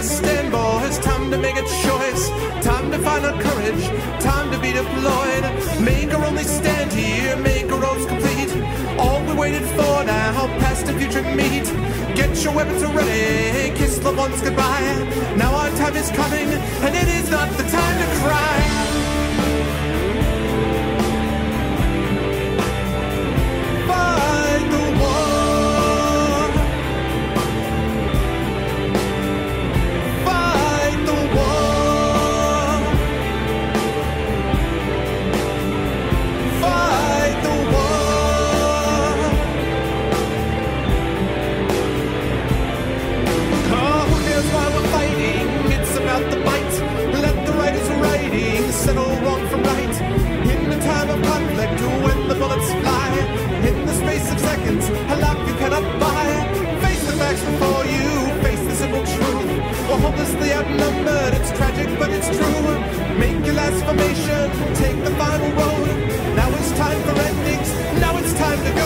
stand, boys. Time to make a choice. Time to find our courage. Time to be deployed. Make our only stand here. Make our roads complete. All we waited for now, past and future meet. Get your weapons ready. Kiss loved ones goodbye. Now our time is coming, and it is not the time to cry. Settle wrong from right. In the time of conflict, when the bullets fly, in the space of seconds, a life you cannot buy. Face the facts before you, face the simple truth. We're hopelessly outnumbered, it's tragic but it's true. Make your last formation, take the final road. Now it's time for endings, now it's time to go.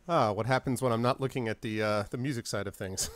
What happens when I'm not looking at the music side of things?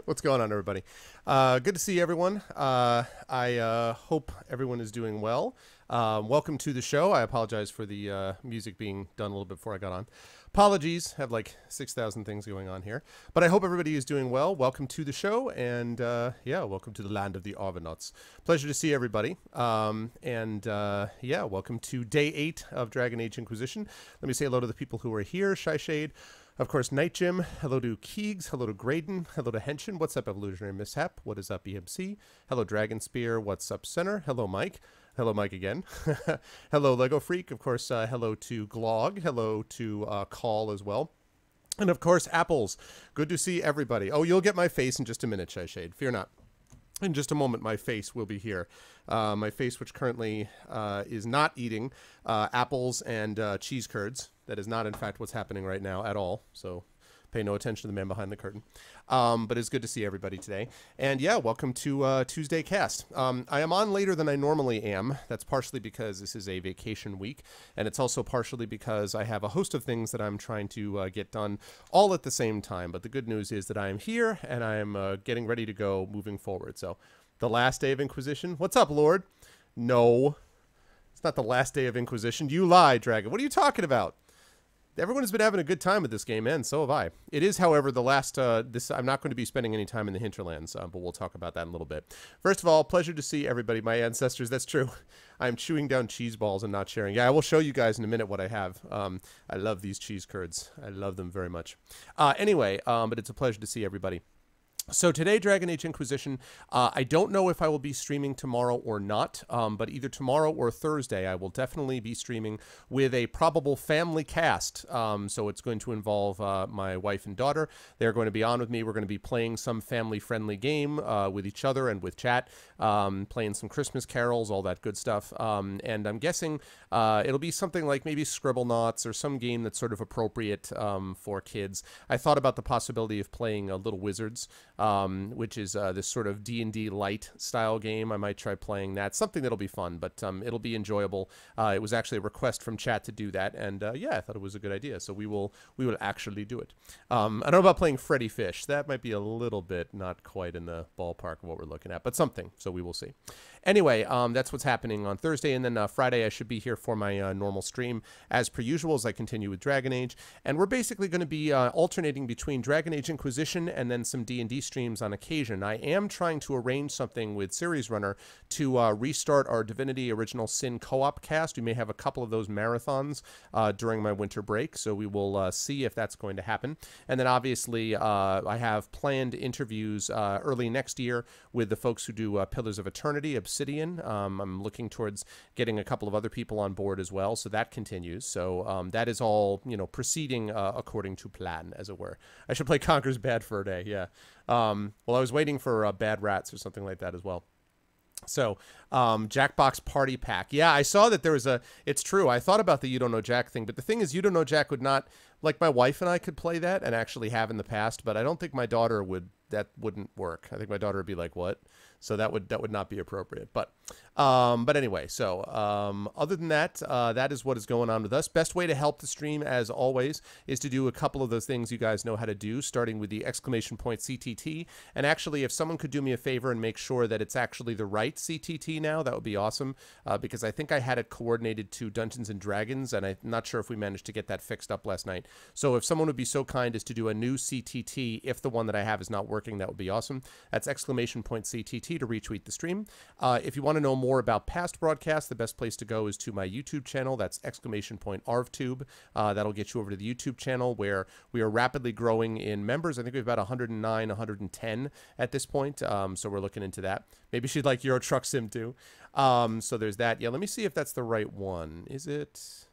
What's going on, everybody? Good to see everyone. I hope everyone is doing well. Welcome to the show. I apologize for the music being done a little bit before I got on. Apologies. Have like 6,000 things going on here. But I hope everybody is doing well. Welcome to the show. And yeah, welcome to the land of the Argonauts. Pleasure to see everybody. Yeah, welcome to day 8 of Dragon Age Inquisition. Let me say hello to the people who are here. Shy Shade. Of course, Night Jim. Hello to Keegs. Hello to Graydon. Hello to Henshin. What's up, Evolutionary Mishap? What is up, EMC? Hello, Dragon Spear. What's up, Center? Hello, Mike. Hello, Mike again. Hello, Lego Freak. Of course, hello to Glog. Hello to Call as well. And of course, Apples. Good to see everybody. Oh, you'll get my face in just a minute, Shy Shade. Fear not. In just a moment, my face will be here. My face, which currently is not eating apples and cheese curds. That is not, in fact, what's happening right now at all. So pay no attention to the man behind the curtain. But it's good to see everybody today. And yeah, welcome to Tuesday Cast. I am on later than I normally am. That's partially because this is a vacation week. And it's also partially because I have a host of things that I'm trying to get done all at the same time. But the good news is that I am here and I am getting ready to go moving forward. So the last day of Inquisition. What's up, Lord? No, it's not the last day of Inquisition. You lie, Dragon. What are you talking about? Everyone has been having a good time with this game, and so have I. It is, however, the last, I'm not going to be spending any time in the hinterlands, but we'll talk about that in a little bit. First of all, pleasure to see everybody, my ancestors. That's true. I'm chewing down cheese balls and not sharing. Yeah, I will show you guys in a minute what I have. I love these cheese curds. I love them very much. Anyway, but it's a pleasure to see everybody. So today, Dragon Age Inquisition, I don't know if I will be streaming tomorrow or not, but either tomorrow or Thursday, I will definitely be streaming with a probable family cast. So it's going to involve my wife and daughter. They're going to be on with me. We're going to be playing some family-friendly game with each other and with chat, playing some Christmas carols, all that good stuff. And I'm guessing it'll be something like maybe Scribblenauts or some game that's sort of appropriate for kids. I thought about the possibility of playing Little Wizards, which is this sort of D&D light style game. I might try playing that. Something that'll be fun, but it'll be enjoyable. It was actually a request from chat to do that, and yeah, I thought it was a good idea. So we will actually do it. I don't know about playing Freddy Fish. That might be a little bit not quite in the ballpark of what we're looking at, but something. So we will see. Anyway, that's what's happening on Thursday, and then Friday I should be here for my normal stream as per usual as I continue with Dragon Age. And we're basically going to be alternating between Dragon Age Inquisition and then some D&D streams on occasion. I am trying to arrange something with Series Runner to restart our Divinity Original Sin co-op cast. We may have a couple of those marathons during my winter break, so we will see if that's going to happen. And then obviously I have planned interviews early next year with the folks who do Pillars of Eternity, Obsidian. I'm looking towards getting a couple of other people on board as well, so that continues. So that is all, you know, proceeding according to plan, as it were. I should play Conquer's Bad Fur Day, yeah. Well, I was waiting for Bad Rats or something like that as well. So, Jackbox Party Pack. Yeah, I saw that there was it's true. I thought about the You Don't Know Jack thing, but the thing is, You Don't Know Jack would not, like my wife and I could play that and actually have in the past, but I don't think my daughter would, that wouldn't work. I think my daughter would be like, what? So that would not be appropriate. But anyway, so other than that, that is what is going on with us. Best way to help the stream, as always, is to do a couple of those things you guys know how to do, starting with the exclamation point CTT. And actually, if someone could do me a favor and make sure that it's actually the right CTT now, that would be awesome, because I think I had it coordinated to Dungeons and Dragons, and I'm not sure if we managed to get that fixed up last night. So if someone would be so kind as to do a new CTT, if the one that I have is not working, that would be awesome. That's exclamation point CTT to retweet the stream. If you want to know more about past broadcasts, the best place to go is to my YouTube channel. That's exclamation point ArvTube. That'll get you over to the YouTube channel, where we are rapidly growing in members. I think we have about 109, 110 at this point. So we're looking into that. Maybe she'd like Euro Truck Sim too. So there's that. Yeah, let me see if that's the right one. Is it?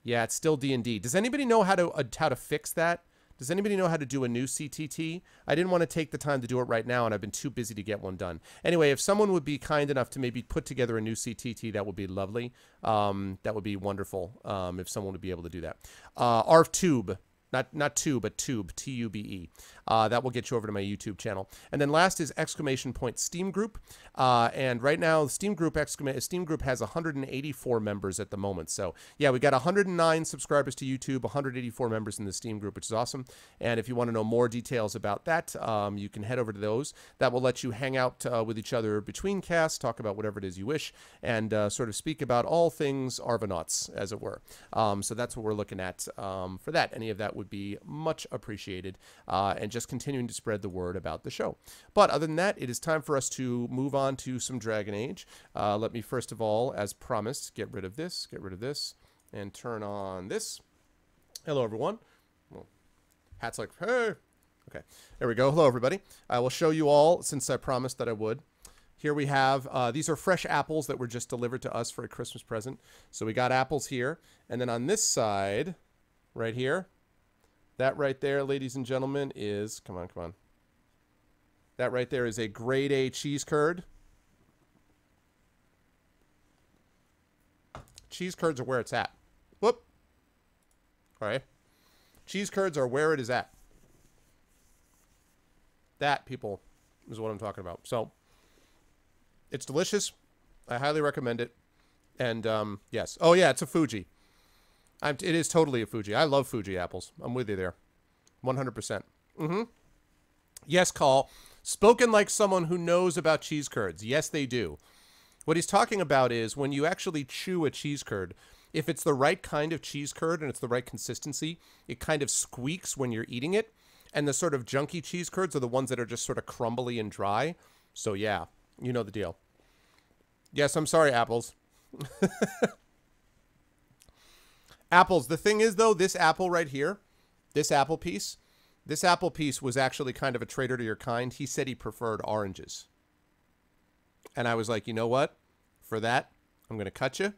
Yeah, it's still D&D. Does anybody know how to fix that? Does anybody know how to do a new CTT? I didn't want to take the time to do it right now, and I've been too busy to get one done. Anyway, if someone would be kind enough to maybe put together a new CTT, that would be lovely. That would be wonderful if someone would be able to do that. ArvTube. Not tube, but tube, Tube. That will get you over to my YouTube channel. And then last is exclamation point Steam group. And right now, Steam group has 184 members at the moment. So yeah, we got 109 subscribers to YouTube, 184 members in the Steam group, which is awesome. And if you want to know more details about that, you can head over to those. That will let you hang out with each other between casts, talk about whatever it is you wish, and sort of speak about all things Arvanauts, as it were. So that's what we're looking at for that. Any of that would be much appreciated, and just continuing to spread the word about the show. But other than that, it is time for us to move on to some Dragon Age. Let me first of all, as promised, get rid of this, and turn on this. Hello, everyone. Well, hat's like, hey. Okay, there we go. Hello, everybody. I will show you all, since I promised that I would. Here we have, these are fresh apples that were just delivered to us for a Christmas present. So we got apples here. And then on this side, right here, that right there, ladies and gentlemen, is, come on. That right there is a grade A cheese curd. Cheese curds are where it's at. Whoop. All right. Cheese curds are where it is at. That, people, is what I'm talking about. So, it's delicious. I highly recommend it. And, yes. Oh, yeah, it's a Fuji. It is totally a Fuji. I love Fuji apples. I'm with you there. 100%. Yes, Call. Spoken like someone who knows about cheese curds. Yes, they do. What he's talking about is when you actually chew a cheese curd, if it's the right kind of cheese curd and it's the right consistency, it kind of squeaks when you're eating it. And the sort of junky cheese curds are the ones that are just sort of crumbly and dry. So, yeah, you know the deal. Yes, I'm sorry, apples. Apples. The thing is, though, this apple right here, this apple piece was actually kind of a traitor to your kind. He said he preferred oranges. And I was like, you know what? For that, I'm going to cut you, and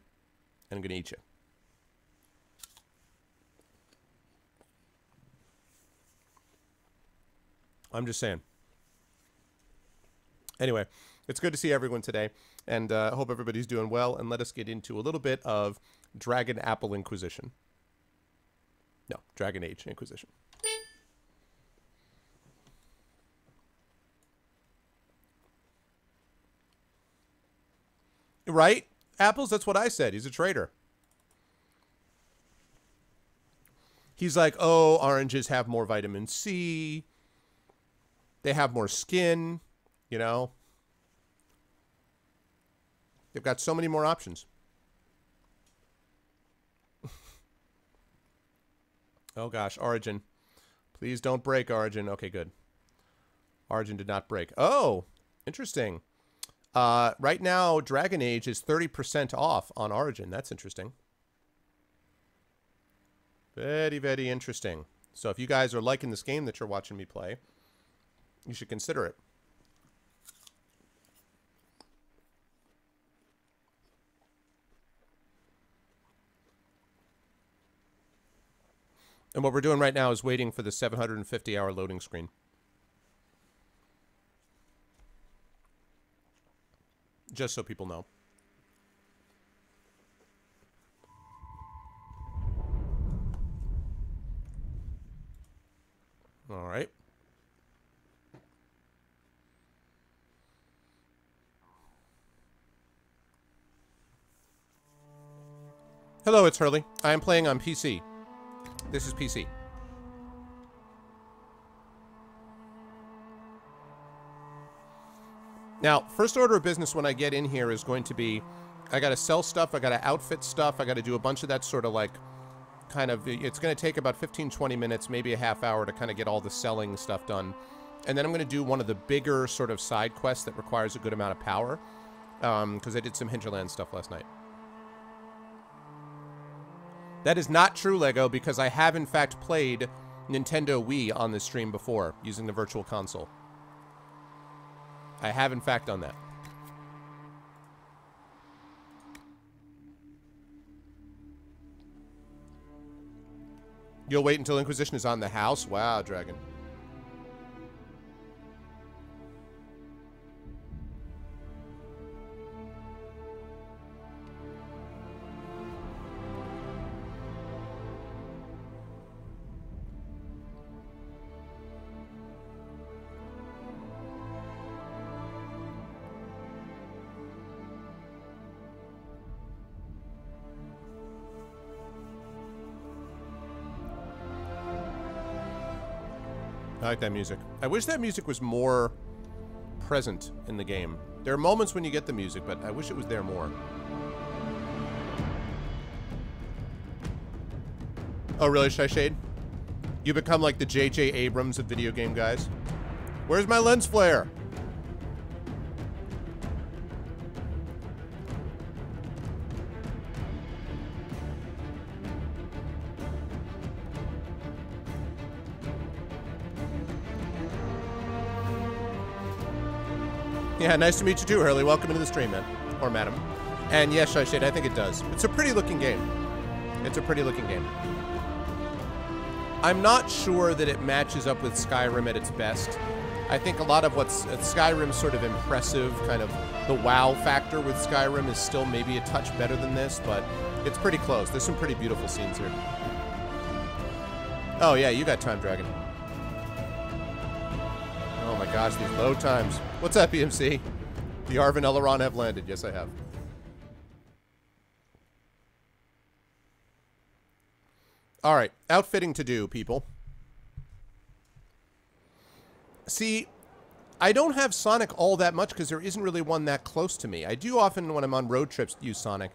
I'm going to eat you. I'm just saying. Anyway, it's good to see everyone today, and I hope everybody's doing well, and let us get into a little bit of Dragon Apple Inquisition. No, Dragon Age Inquisition. Right? Apples, that's what I said. He's a traitor. He's like, oh, oranges have more vitamin C. They have more skin, you know. They've got so many more options. Oh, gosh. Origin. Please don't break, Origin. Okay, good. Origin did not break. Oh, interesting. Right now, Dragon Age is 30% off on Origin. That's interesting. Very, very interesting. So if you guys are liking this game that you're watching me play, you should consider it. And what we're doing right now is waiting for the 750-hour loading screen. Just so people know. All right. Hello, it's Hurley. I am playing on PC. This is PC. Now, first order of business when I get in here is going to be, I got to sell stuff, I got to outfit stuff, I got to do a bunch of that sort of like, kind of, it's going to take about 15, 20 minutes, maybe a half hour to kind of get all the selling stuff done. And then I'm going to do one of the bigger sort of side quests that requires a good amount of power, because I did some Hinterland stuff last night. That is not true, Lego, because I have in fact played Nintendo Wii on this stream before, using the Virtual Console. I have in fact done that. You'll wait until Inquisition is on the house? Wow, Dragon. I like that music. I wish that music was more present in the game. There are moments when you get the music, but I wish it was there more. Oh, really, Shy Shade? You become like the J.J. Abrams of video game guys? Where's my lens flare? Yeah, nice to meet you too, Hurley. Welcome to the stream, man. Or madam. And yes, Shy Shade, I think it does. It's a pretty looking game. It's a pretty looking game. I'm not sure that it matches up with Skyrim at its best. I think a lot of what's Skyrim's sort of impressive, kind of the wow factor with Skyrim is still maybe a touch better than this, but it's pretty close. There's some pretty beautiful scenes here. Oh yeah, you got time, Dragon. Oh my gosh, these load times. What's up, EMC? The Arv and Elrond have landed. Yes, I have. All right, outfitting to do, people. See, I don't have Sonic all that much because there isn't really one that close to me. I do often, when I'm on road trips, use Sonic.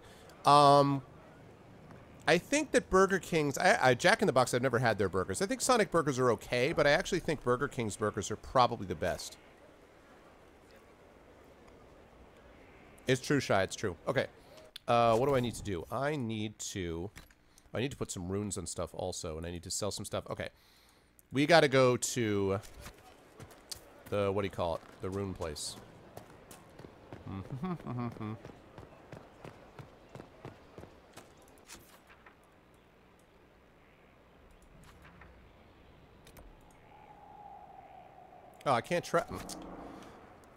I think that Burger King's... Jack in the Box, I've never had their burgers. I think Sonic burgers are okay, but I actually think Burger King's burgers are probably the best. It's true, Shy. It's true. Okay. What do I need to do? I need to put some runes on stuff also, and I need to sell some stuff. Okay. We got to go to the, what do you call it? The rune place. Oh, I can't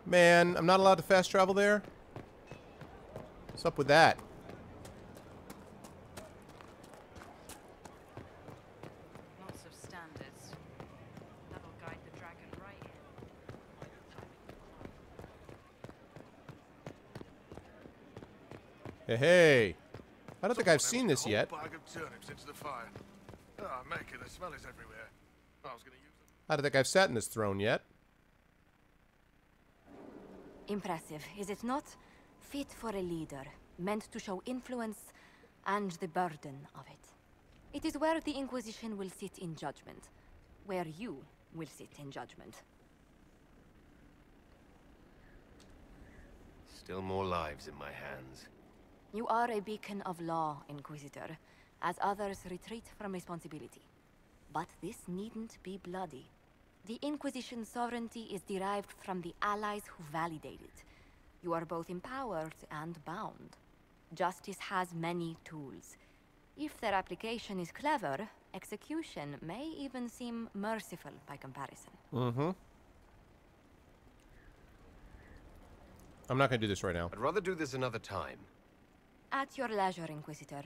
Man, I'm not allowed to fast travel there? What's up with that? Lots of standards. That'll guide the dragon right Hey, in. hey. I don't think I've seen this yet. Bag of turnips into the fire. Ah, make it. The smell is everywhere. I was going to use them. I don't think I've sat in this throne yet. Impressive, is it not? Fit for a leader, meant to show influence and the burden of it. It is where the Inquisition will sit in judgment, where you will sit in judgment. Still more lives in my hands. You are a beacon of law, Inquisitor, as others retreat from responsibility. But this needn't be bloody. The Inquisition's sovereignty is derived from the allies who validate it. You are both empowered and bound. Justice has many tools. If their application is clever, execution may even seem merciful by comparison. Mm-hmm. I'm not going to do this right now. I'd rather do this another time. At your leisure, Inquisitor.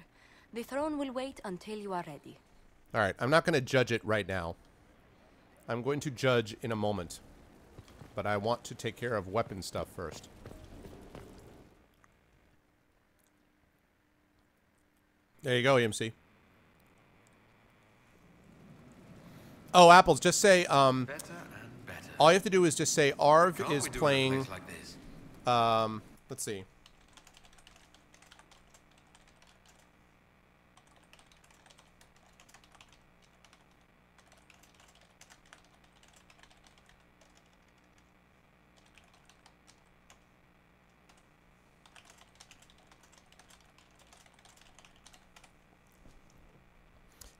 The throne will wait until you are ready. All right, I'm not going to judge it right now. I'm going to judge in a moment. But I want to take care of weapon stuff first. There you go, EMC. Oh, Apples, just say, Better and better. all you have to do is just say Arv Can't is we do it in a playing, place like this? let's see.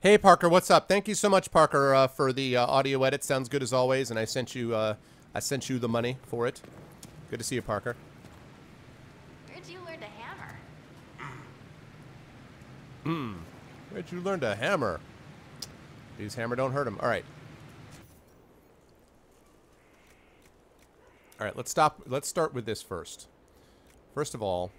Hey Parker, what's up? Thank you so much, Parker, for the audio edit. Sounds good as always, and I sent you the money for it. Good to see you, Parker. Where'd you learn to hammer? Where'd you learn to hammer? These hammer don't hurt him. All right. All right. Let's stop. Let's start with this first. First of all.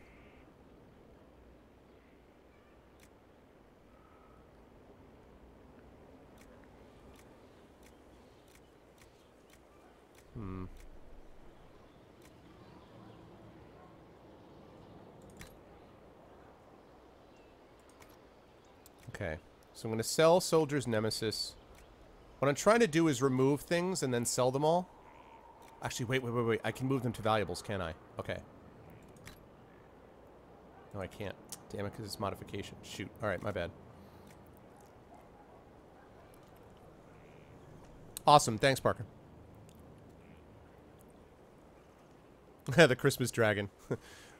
Okay, so I'm going to sell Soldier's Nemesis. What I'm trying to do is remove things and then sell them all. Actually, wait. I can move them to valuables, can't I? Okay. No, I can't. Damn it, because it's modification. Shoot. Alright, my bad. Awesome. Thanks, Parker. The Christmas dragon.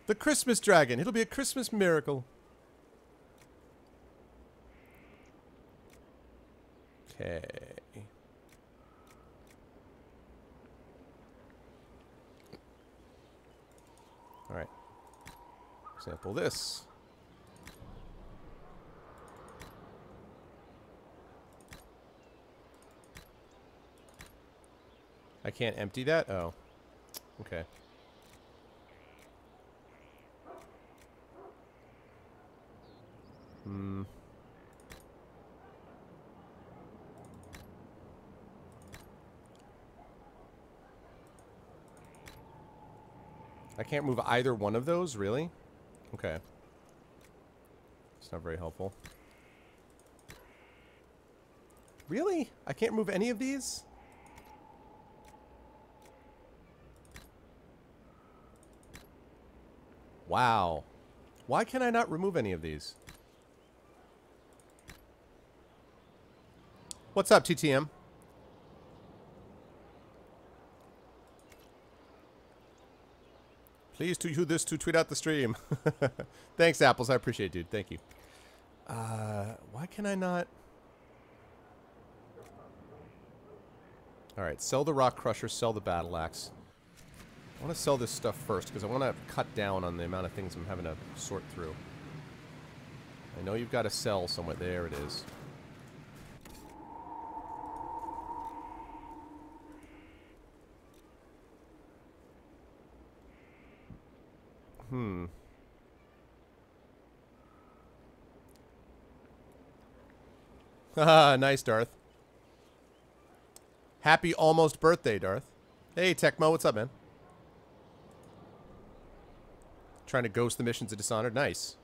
The Christmas dragon. It'll be a Christmas miracle. Okay. Alright. Sample this. I can't empty that? Oh. Okay. I can't move either one of those, really? Okay. It's not very helpful. Really? I can't move any of these? Wow. Why can I not remove any of these? What's up, TTM? Please to you this to tweet out the stream. Thanks, Apples. I appreciate it, dude. Thank you. Why can I not? Alright, sell the Rock Crusher, sell the Battle Axe. I want to sell this stuff first, because I want to cut down on the amount of things I'm having to sort through. I know you've got to sell somewhere. There it is. Haha, nice, Darth. Happy almost birthday, Darth. Hey, Tecmo, what's up, man? Trying to ghost the missions of Dishonored. Nice.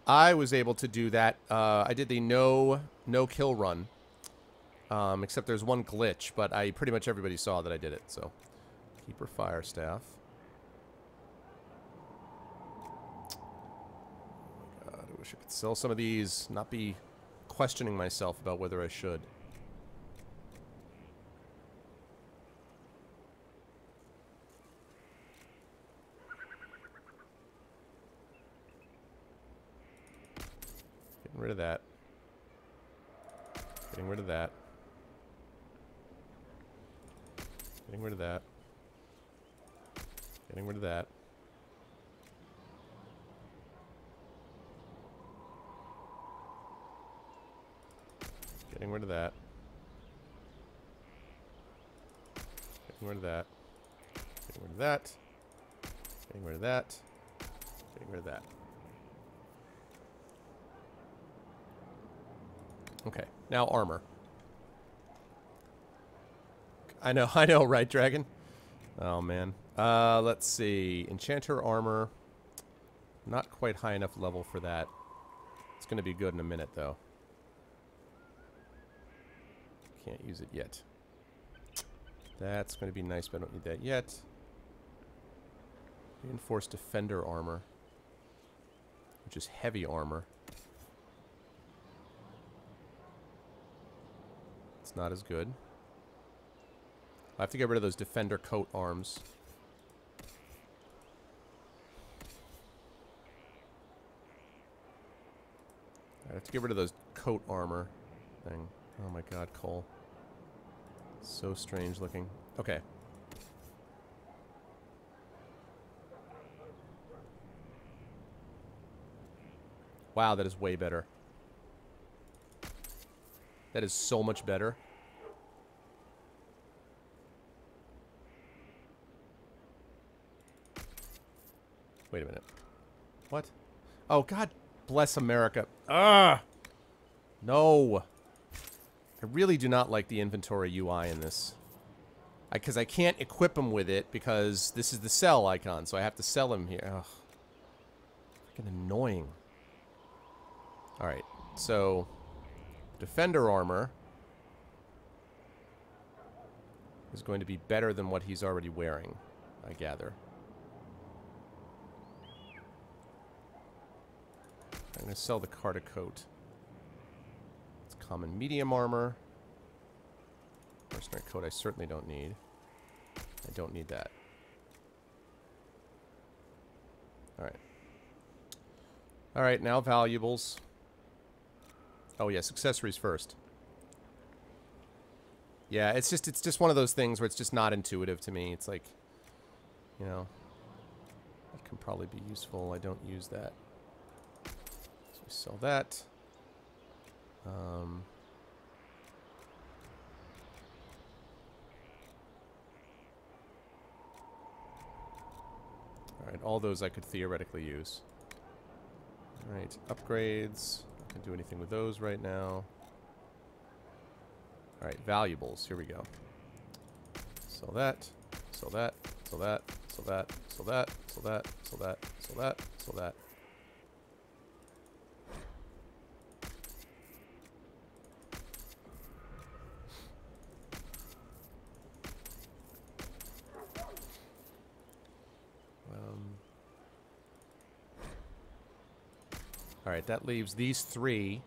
I was able to do that. I did the no kill run. Except there's one glitch, but pretty much everybody saw that I did it, so. Keeper Fire Staff. Oh my God, I wish I could sell some of these, not be questioning myself about whether I should. Getting rid of that. Getting rid of that. Getting rid of that. Getting rid of that. Getting rid of that. Getting rid of that. Getting rid of that. Getting rid of that. Getting rid of that. Okay, now armor. I know, right, Dragon? Oh, man. Let's see. Enchanter armor. Not quite high enough level for that. It's going to be good in a minute, though. Can't use it yet. That's going to be nice, but I don't need that yet. Reinforced defender armor. Which is heavy armor. It's not as good. I have to get rid of those defender coat arms. I have to get rid of those coat armor thing. Oh my God, Cole. So strange looking. Okay. Wow, that is way better. That is so much better. Wait a minute. What? Oh, God bless America. Ugh! No. I really do not like the inventory UI in this. Because I can't equip him with it because this is the sell icon, so I have to sell him here. Ugh. Freaking annoying. Alright, so... Defender armor. is going to be better than what he's already wearing, I gather. I'm going to sell the Carta coat. It's common medium armor. Mercenary coat I certainly don't need. I don't need that. Alright. Alright, now valuables. Oh yes, accessories first. Yeah, it's just one of those things where it's just not intuitive to me. It's like, you know, that can probably be useful. I don't use that. So we sell that. Alright, all those I could theoretically use. Alright, upgrades. I can't do anything with those right now. Alright, valuables. Here we go. Sell that. Sell that. Sell that. Sell that. Sell that. Sell that. Sell that. Sell that. Sell that. Alright, that leaves these three.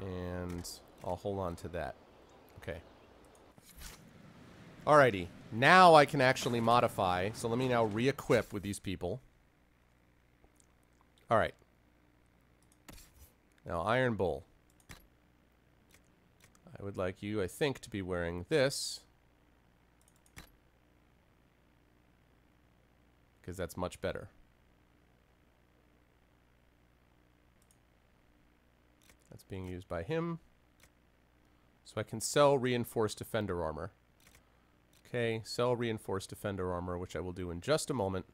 And I'll hold on to that. Okay. Alrighty. Now I can actually modify. So let me now re-equip with these people. Alright. Now, Iron Bull. I would like you, I think, to be wearing this. Because that's much better. That's being used by him. So I can sell reinforced defender armor. Okay, sell reinforced defender armor, which I will do in just a moment.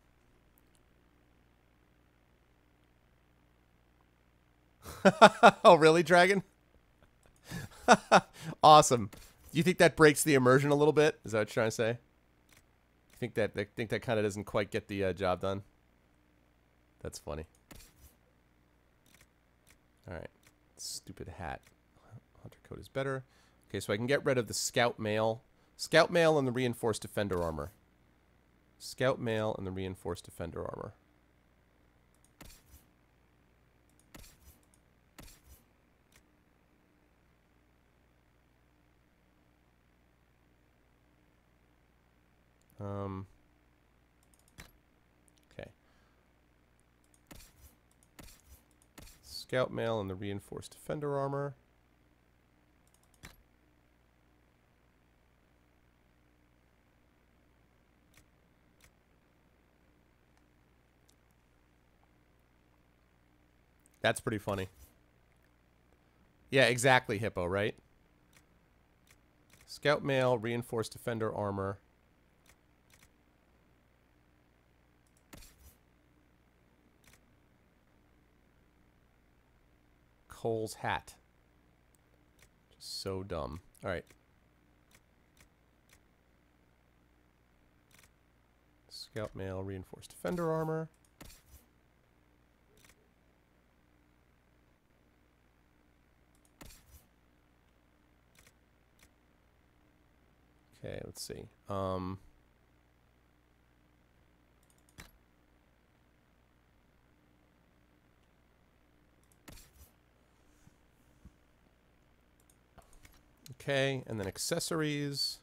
Oh, really, Dragon? Awesome. Do you think that breaks the immersion a little bit? Is that what you're trying to say? I think that kind of doesn't quite get the job done. That's funny. All right. Stupid hat. Hunter coat is better. Okay, so I can get rid of the scout mail. Scout mail and the reinforced defender armor. Scout mail and the reinforced defender armor. Okay. Scout mail and the reinforced defender armor. That's pretty funny. Yeah, exactly, Hippo, right? Scout mail, reinforced defender armor. Cole's hat. Just so dumb. All right. Scout mail, reinforced defender armor. Okay, let's see. Okay, and then accessories.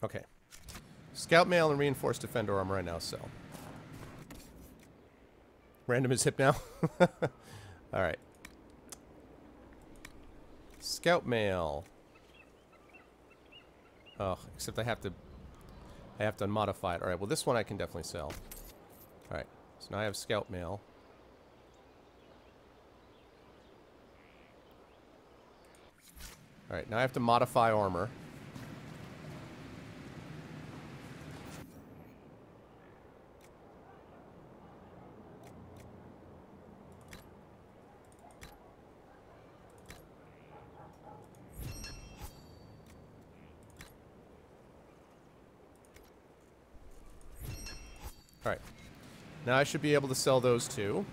Okay. Scout mail and reinforced defender armor I now sell. Random is hip now? Alright. Scout mail. Oh, except I have to modify it. Alright, well this one I can definitely sell. Alright, so now I have scout mail. Alright, now I have to modify armor. Now I should be able to sell those too.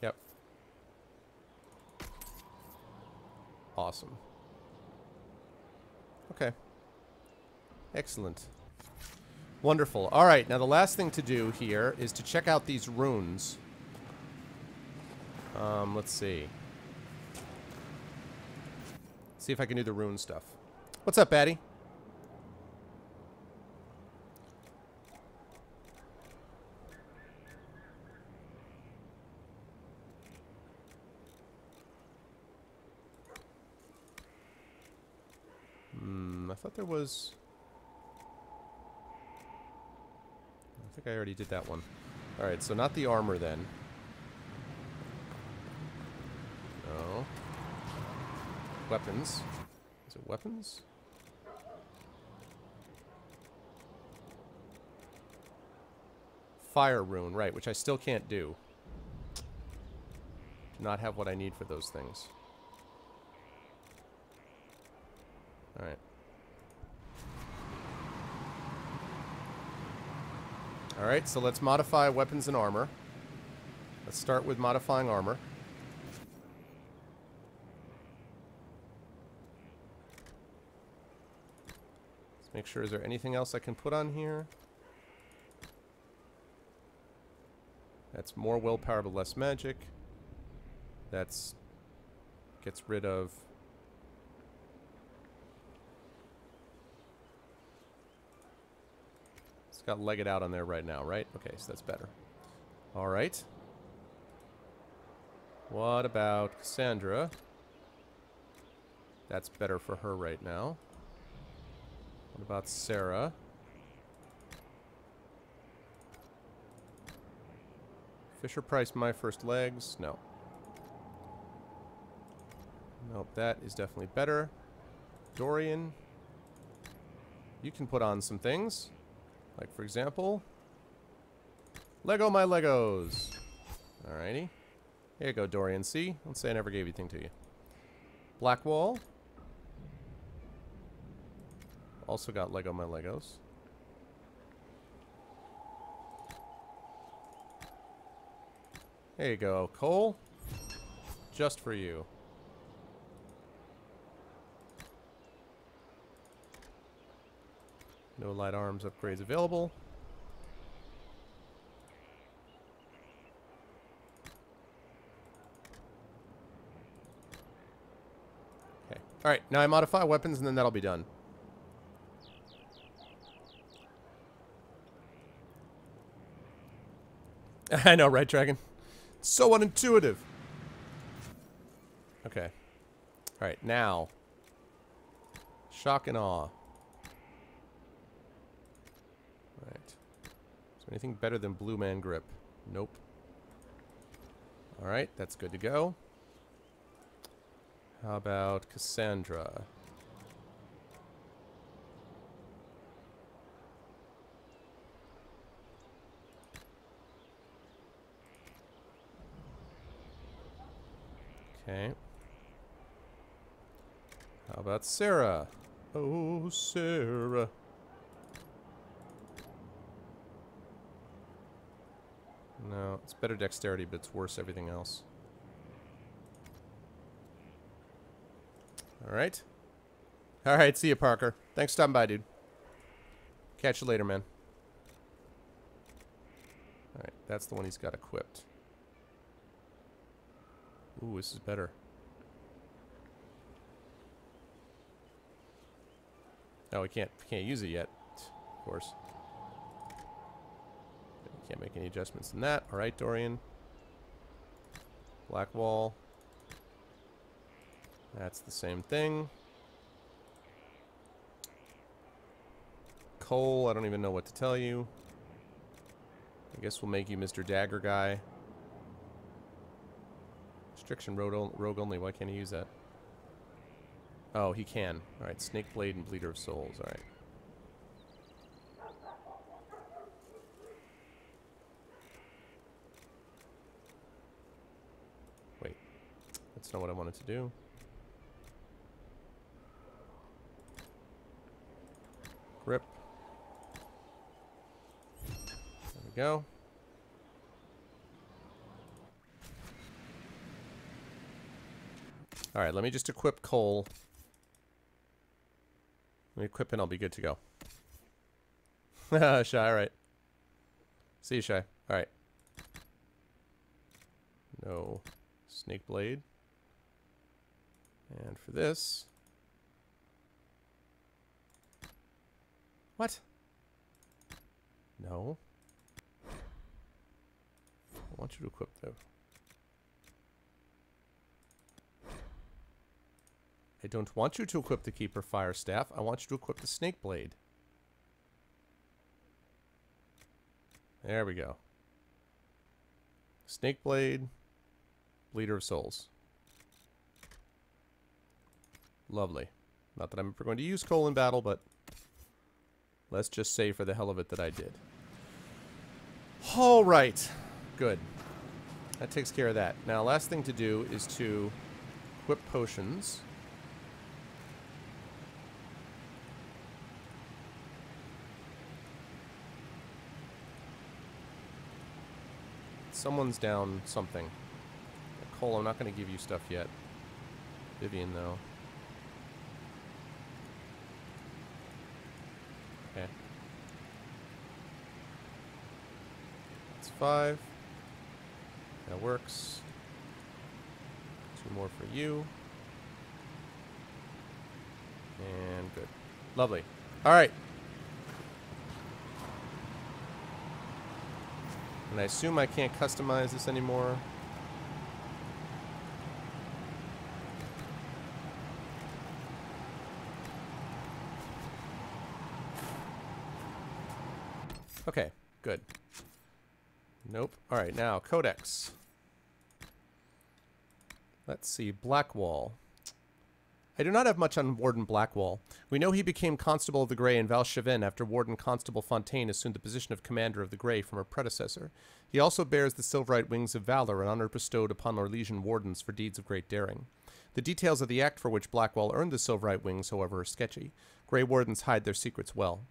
Yep. Awesome. Okay. Excellent. Wonderful. All right, now the last thing to do here is to check out these runes. Let's see. See if I can do the rune stuff. What's up, Batty? I thought there was... I think I already did that one. Alright, so not the armor then. No. Weapons. Is it weapons? Fire rune, right, which I still can't do. Do not have what I need for those things. Alright. Alright, so let's modify weapons and armor. Let's start with modifying armor. Let's make sure, is there anything else I can put on here? That's more willpower but less magic. That's... gets rid of... Got legged out on there right now, right? Okay, so that's better. All right. What about Cassandra? That's better for her right now. What about Sarah? Fisher Price, my first legs. No. Nope, that is definitely better. Dorian. You can put on some things. Like, for example, Lego my Legos. Alrighty. Here you go, Dorian. See? Let's say I never gave anything to you. Blackwall. Also got Lego my Legos. There you go, Cole. Just for you. No light arms upgrades available. Okay. Alright, now I modify weapons and then that'll be done. I know, right, Dragon? So unintuitive. Okay. Alright, now. Shock and awe. Anything better than Blue Man Grip? Nope. Alright, that's good to go. How about Cassandra? Okay. How about Sarah? Oh, Sarah. No, it's better dexterity, but it's worse everything else. Alright. Alright, see you, Parker. Thanks for stopping by, dude. Catch you later, man. Alright, that's the one he's got equipped. Ooh, this is better. Oh, we can't use it yet, of course. Can't make any adjustments in that. Alright, Dorian. Blackwall. That's the same thing. Cole, I don't even know what to tell you. I guess we'll make you Mr. Dagger Guy. Restriction rogue only. Why can't he use that? Oh, he can. Alright, Snake Blade and Bleeder of Souls. Alright. That's not what I wanted to do. Grip. There we go. Alright, let me just equip Cole. Let me equip and I'll be good to go. Shy, alright. See you, Shy. Alright. No snake blade. And for this... What? No. I want you to equip though. I don't want you to equip the Keeper Fire Staff. I want you to equip the Snake Blade. There we go. Snake Blade, Bleeder of Souls. Lovely. Not that I'm ever going to use Cole in battle, but let's just say for the hell of it that I did. Alright. Good. That takes care of that. Now, last thing to do is to equip potions. Someone's down something. Cole, I'm not going to give you stuff yet. Vivian, though. Okay. That's 5. That works. 2 more for you. And good. Lovely. Alright. And I assume I can't customize this anymore. Okay, good. Nope. Alright, now, Codex. Let's see, Blackwall. I do not have much on Warden Blackwall. We know he became Constable of the Grey in Valchevin after Warden Constable Fontaine assumed the position of Commander of the Grey from her predecessor. He also bears the Silverite Wings of Valor, an honor bestowed upon Orlesian wardens for deeds of great daring. The details of the act for which Blackwall earned the Silverite Wings, however, are sketchy. Grey wardens hide their secrets well.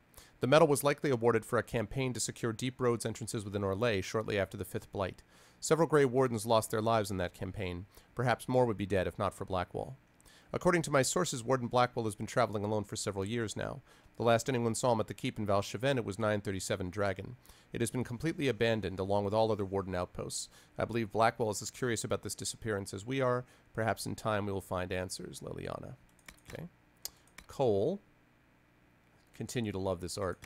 The medal was likely awarded for a campaign to secure deep roads entrances within Orlais shortly after the Fifth Blight. Several Grey wardens lost their lives in that campaign. Perhaps more would be dead if not for Blackwall. According to my sources, Warden Blackwall has been traveling alone for several years now. The last anyone saw him at the keep in Valchevin, it was 937 Dragon. It has been completely abandoned, along with all other Warden outposts. I believe Blackwall is as curious about this disappearance as we are. Perhaps in time we will find answers, Liliana. Okay. Cole. Continue to love this art.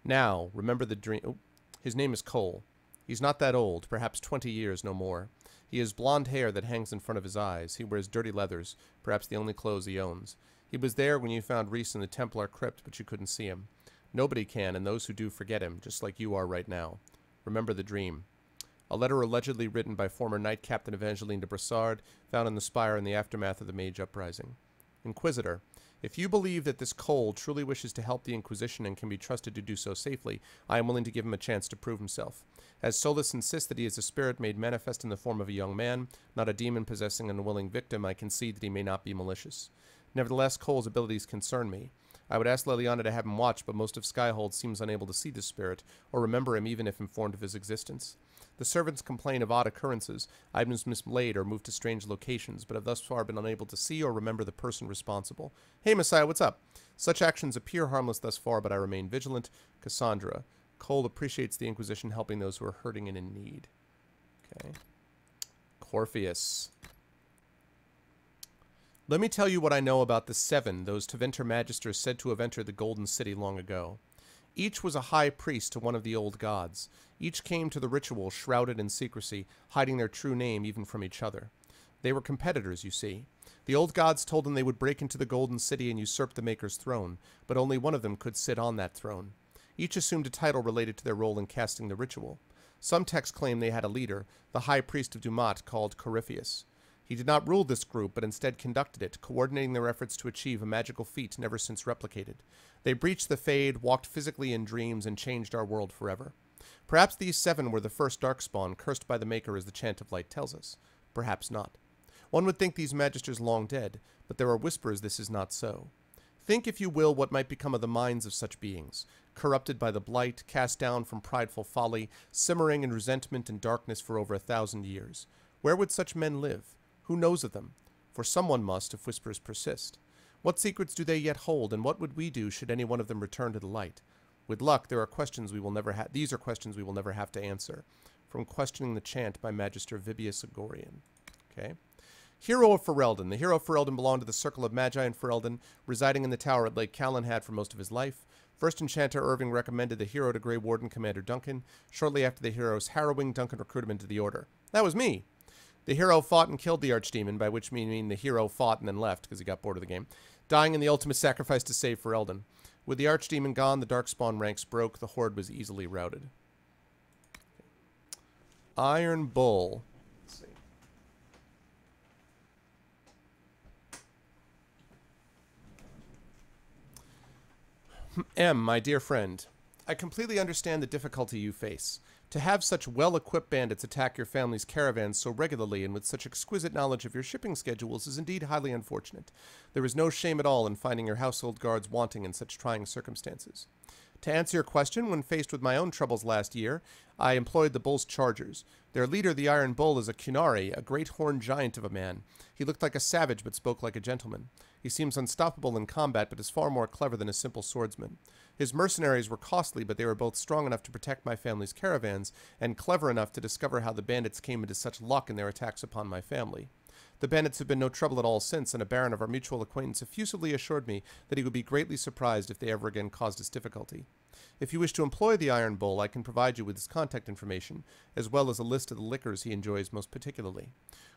Now, remember the dream... Oh, his name is Cole. He's not that old, perhaps 20 years, no more. He has blonde hair that hangs in front of his eyes. He wears dirty leathers, perhaps the only clothes he owns. He was there when you found Reese in the Templar crypt, but you couldn't see him. Nobody can, and those who do forget him, just like you are right now. Remember the dream. A letter allegedly written by former Knight Captain Evangeline de Brassard, found in the spire in the aftermath of the Mage Uprising. Inquisitor, if you believe that this Cole truly wishes to help the Inquisition and can be trusted to do so safely, I am willing to give him a chance to prove himself. As Solus insists that he is a spirit made manifest in the form of a young man, not a demon possessing an unwilling victim, I concede that he may not be malicious. Nevertheless, Cole's abilities concern me. I would ask Liliana to have him watched, but most of Skyhold seems unable to see this spirit, or remember him even if informed of his existence. The servants complain of odd occurrences, items mislaid or moved to strange locations, but have thus far been unable to see or remember the person responsible. Hey, Messiah, what's up? Such actions appear harmless thus far, but I remain vigilant. Cassandra. Cole appreciates the Inquisition helping those who are hurting and in need. Okay. Corpheus. Let me tell you what I know about the 7, those Tevinter Magisters said to have entered the Golden City long ago. Each was a high priest to one of the old gods. Each came to the ritual shrouded in secrecy, hiding their true name even from each other. They were competitors, you see. The old gods told them they would break into the Golden City and usurp the Maker's throne, but only one of them could sit on that throne. Each assumed a title related to their role in casting the ritual. Some texts claim they had a leader, the high priest of Dumat called Corypheus. He did not rule this group, but instead conducted it, coordinating their efforts to achieve a magical feat never since replicated. They breached the Fade, walked physically in dreams, and changed our world forever. Perhaps these 7 were the first Darkspawn, cursed by the Maker as the Chant of Light tells us. Perhaps not. One would think these magisters long dead, but there are whispers this is not so. Think, if you will, what might become of the minds of such beings, corrupted by the blight, cast down from prideful folly, simmering in resentment and darkness for over 1,000 years. Where would such men live? Who knows of them? For someone must, if whispers persist. What secrets do they yet hold, and what would we do should any one of them return to the light? With luck, there are questions we will never have. These are questions we will never have to answer. From Questioning the Chant by Magister Vibius Agorian. Okay. Hero of Ferelden. The hero of Ferelden belonged to the Circle of Magi in Ferelden, residing in the tower at Lake Calenhad for most of his life. First Enchanter Irving recommended the hero to Grey Warden Commander Duncan. Shortly after the hero's harrowing, Duncan recruited him into the Order. That was me. The hero fought and killed the Archdemon, by which mean the hero fought and then left because he got bored of the game, dying in the ultimate sacrifice to save Ferelden. With the Archdemon gone, the Darkspawn ranks broke. The Horde was easily routed. Iron Bull. Let's see. M, my dear friend, I completely understand the difficulty you face. To have such well-equipped bandits attack your family's caravans so regularly and with such exquisite knowledge of your shipping schedules is indeed highly unfortunate. There is no shame at all in finding your household guards wanting in such trying circumstances. To answer your question, when faced with my own troubles last year, I employed the Bull's Chargers. Their leader, the Iron Bull, is a Kunari, a great horned giant of a man. He looked like a savage but spoke like a gentleman. He seems unstoppable in combat but is far more clever than a simple swordsman. His mercenaries were costly, but they were both strong enough to protect my family's caravans and clever enough to discover how the bandits came into such luck in their attacks upon my family. The bandits have been no trouble at all since, and a baron of our mutual acquaintance effusively assured me that he would be greatly surprised if they ever again caused us difficulty. If you wish to employ the Iron Bull, I can provide you with his contact information, as well as a list of the liquors he enjoys most particularly.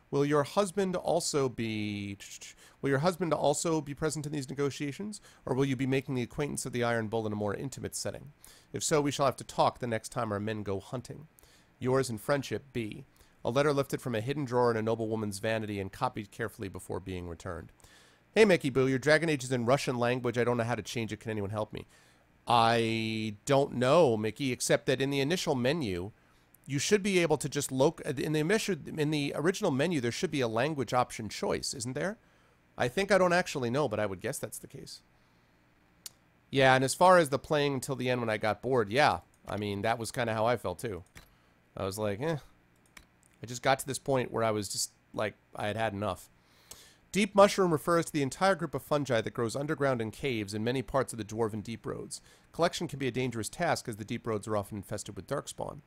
Will your husband also be present in these negotiations, or will you be making the acquaintance of the Iron Bull in a more intimate setting? If so, we shall have to talk the next time our men go hunting. Yours in friendship, B. A letter lifted from a hidden drawer in a noblewoman's vanity and copied carefully before being returned. Hey, Mickey Boo, your Dragon Age is in Russian language. I don't know how to change it. Can anyone help me? I don't know, Mickey, except that in the initial menu, you should be able to just in the original menu, there should be a language option choice, isn't there? I think I don't actually know, but I would guess that's the case. Yeah, and as far as the playing until the end when I got bored, yeah. I mean, that was kind of how I felt, too. I was like, I just got to this point where I was just, like, I had had enough. Deep mushroom refers to the entire group of fungi that grows underground in caves in many parts of the dwarven deep roads. Collection can be a dangerous task as the deep roads are often infested with darkspawn.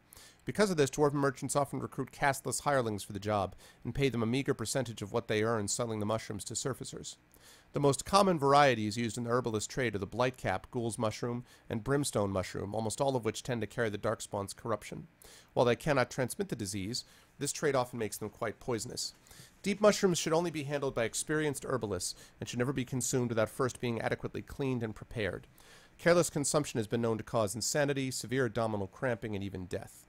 Because of this, dwarven merchants often recruit castless hirelings for the job and pay them a meager percentage of what they earn selling the mushrooms to surfacers. The most common varieties used in the herbalist trade are the blightcap, ghoul's mushroom, and brimstone mushroom, almost all of which tend to carry the darkspawn's corruption. While they cannot transmit the disease, this trait often makes them quite poisonous. Deep mushrooms should only be handled by experienced herbalists and should never be consumed without first being adequately cleaned and prepared. Careless consumption has been known to cause insanity, severe abdominal cramping, and even death.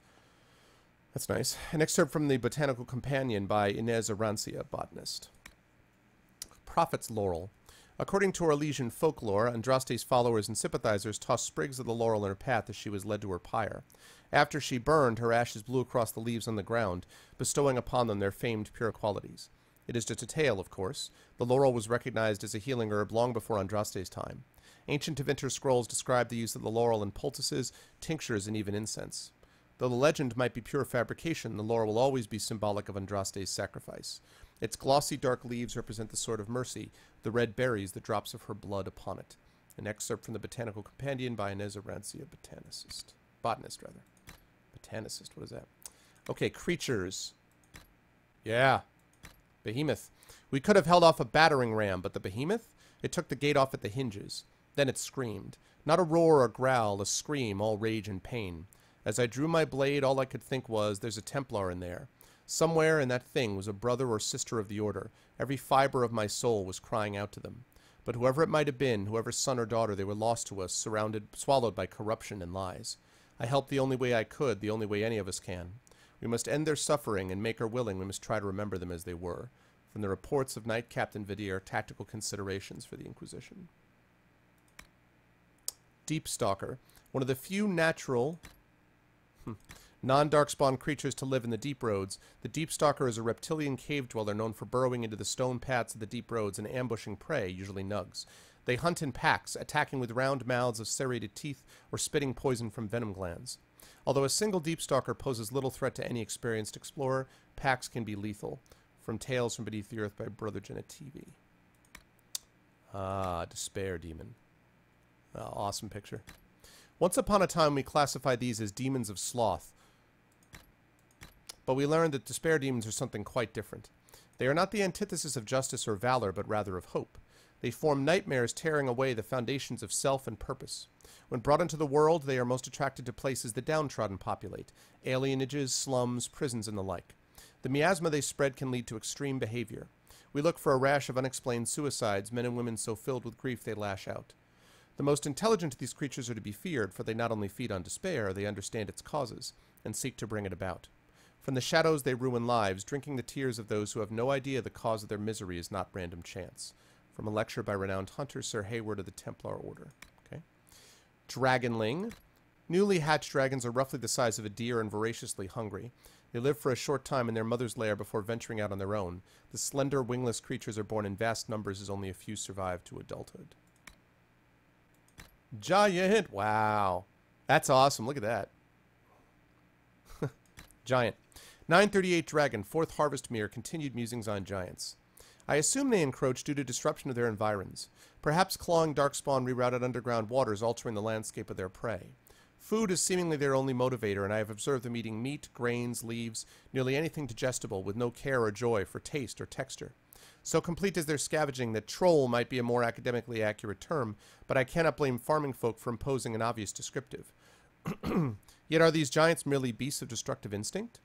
That's nice. An excerpt from the Botanical Companion by Inez Arancia, botanist. Prophet's Laurel. According to Orlesian folklore, Andraste's followers and sympathizers tossed sprigs of the laurel in her path as she was led to her pyre. After she burned, her ashes blew across the leaves on the ground, bestowing upon them their famed pure qualities. It is just a tale, of course. The laurel was recognized as a healing herb long before Andraste's time. Ancient Tevinter scrolls describe the use of the laurel in poultices, tinctures, and even incense. Though the legend might be pure fabrication, the laurel will always be symbolic of Andraste's sacrifice. Its glossy dark leaves represent the sword of mercy, the red berries, the drops of her blood upon it. An excerpt from the Botanical Companion by Inez Arancia, botanist, rather. Botanicist, what is that? Okay, creatures. Yeah. Behemoth. We could have held off a battering ram, but the behemoth? It took the gate off at the hinges. Then it screamed. Not a roar or growl, a scream, all rage and pain. As I drew my blade, all I could think was, there's a Templar in there. Somewhere in that thing was a brother or sister of the Order. Every fiber of my soul was crying out to them. But whoever it might have been, whoever son or daughter, they were lost to us, swallowed by corruption and lies. I helped the only way I could, the only way any of us can. We must end their suffering, and make her willing, we must try to remember them as they were. From the reports of Knight Captain Vidier, Tactical Considerations for the Inquisition. Deep Stalker. One of the few natural Non-darkspawn creatures to live in the deep roads. The Deep Stalker is a reptilian cave dweller known for burrowing into the stone paths of the deep roads and ambushing prey, usually nugs. They hunt in packs, attacking with round mouths of serrated teeth or spitting poison from venom glands. Although a single Deep Stalker poses little threat to any experienced explorer, packs can be lethal. From Tales from Beneath the Earth by Brother Jenna TV. Ah, Despair Demon. Oh, awesome picture. Once upon a time, we classified these as demons of sloth. But we learned that despair demons are something quite different. They are not the antithesis of justice or valor, but rather of hope. They form nightmares tearing away the foundations of self and purpose. When brought into the world, they are most attracted to places the downtrodden populate, alienages, slums, prisons, and the like. The miasma they spread can lead to extreme behavior. We look for a rash of unexplained suicides, men and women so filled with grief they lash out. The most intelligent of these creatures are to be feared, for they not only feed on despair, they understand its causes, and seek to bring it about. From the shadows they ruin lives, drinking the tears of those who have no idea the cause of their misery is not random chance. From a lecture by renowned hunter Sir Hayward of the Templar Order. Okay. Dragonling. Newly hatched dragons are roughly the size of a deer and voraciously hungry. They live for a short time in their mother's lair before venturing out on their own. The slender, wingless creatures are born in vast numbers as only a few survive to adulthood. Giant. Wow. That's awesome. Look at that. Giant. 938 Dragon, 4th Harvest Mirror, continued musings on giants. I assume they encroach due to disruption of their environs. Perhaps clawing darkspawn rerouted underground waters, altering the landscape of their prey. Food is seemingly their only motivator, and I have observed them eating meat, grains, leaves, nearly anything digestible, with no care or joy for taste or texture. So complete is their scavenging that troll might be a more academically accurate term, but I cannot blame farming folk for imposing an obvious descriptive. Yet are these giants merely beasts of destructive instinct?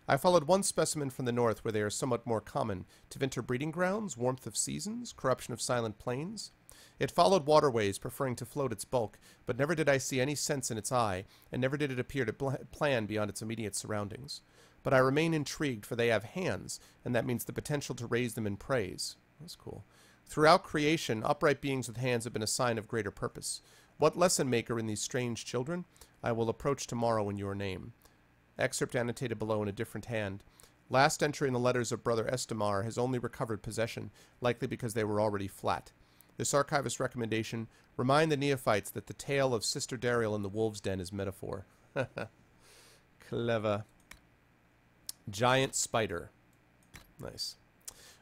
I followed one specimen from the north where they are somewhat more common, to winter breeding grounds, warmth of seasons, corruption of silent plains. It followed waterways, preferring to float its bulk, but never did I see any sense in its eye, and never did it appear to plan beyond its immediate surroundings. But I remain intrigued, for they have hands, and that means the potential to raise them in praise. That's cool. Throughout creation, upright beings with hands have been a sign of greater purpose. What lesson maker in these strange children? I will approach tomorrow in your name. Excerpt annotated below in a different hand. Last entry in the letters of Brother Estamar has only recovered possession, likely because they were already flat. This archivist recommendation, remind the neophytes that the tale of Sister Dariel in the wolf's den is metaphor. Clever. Giant spider. Nice.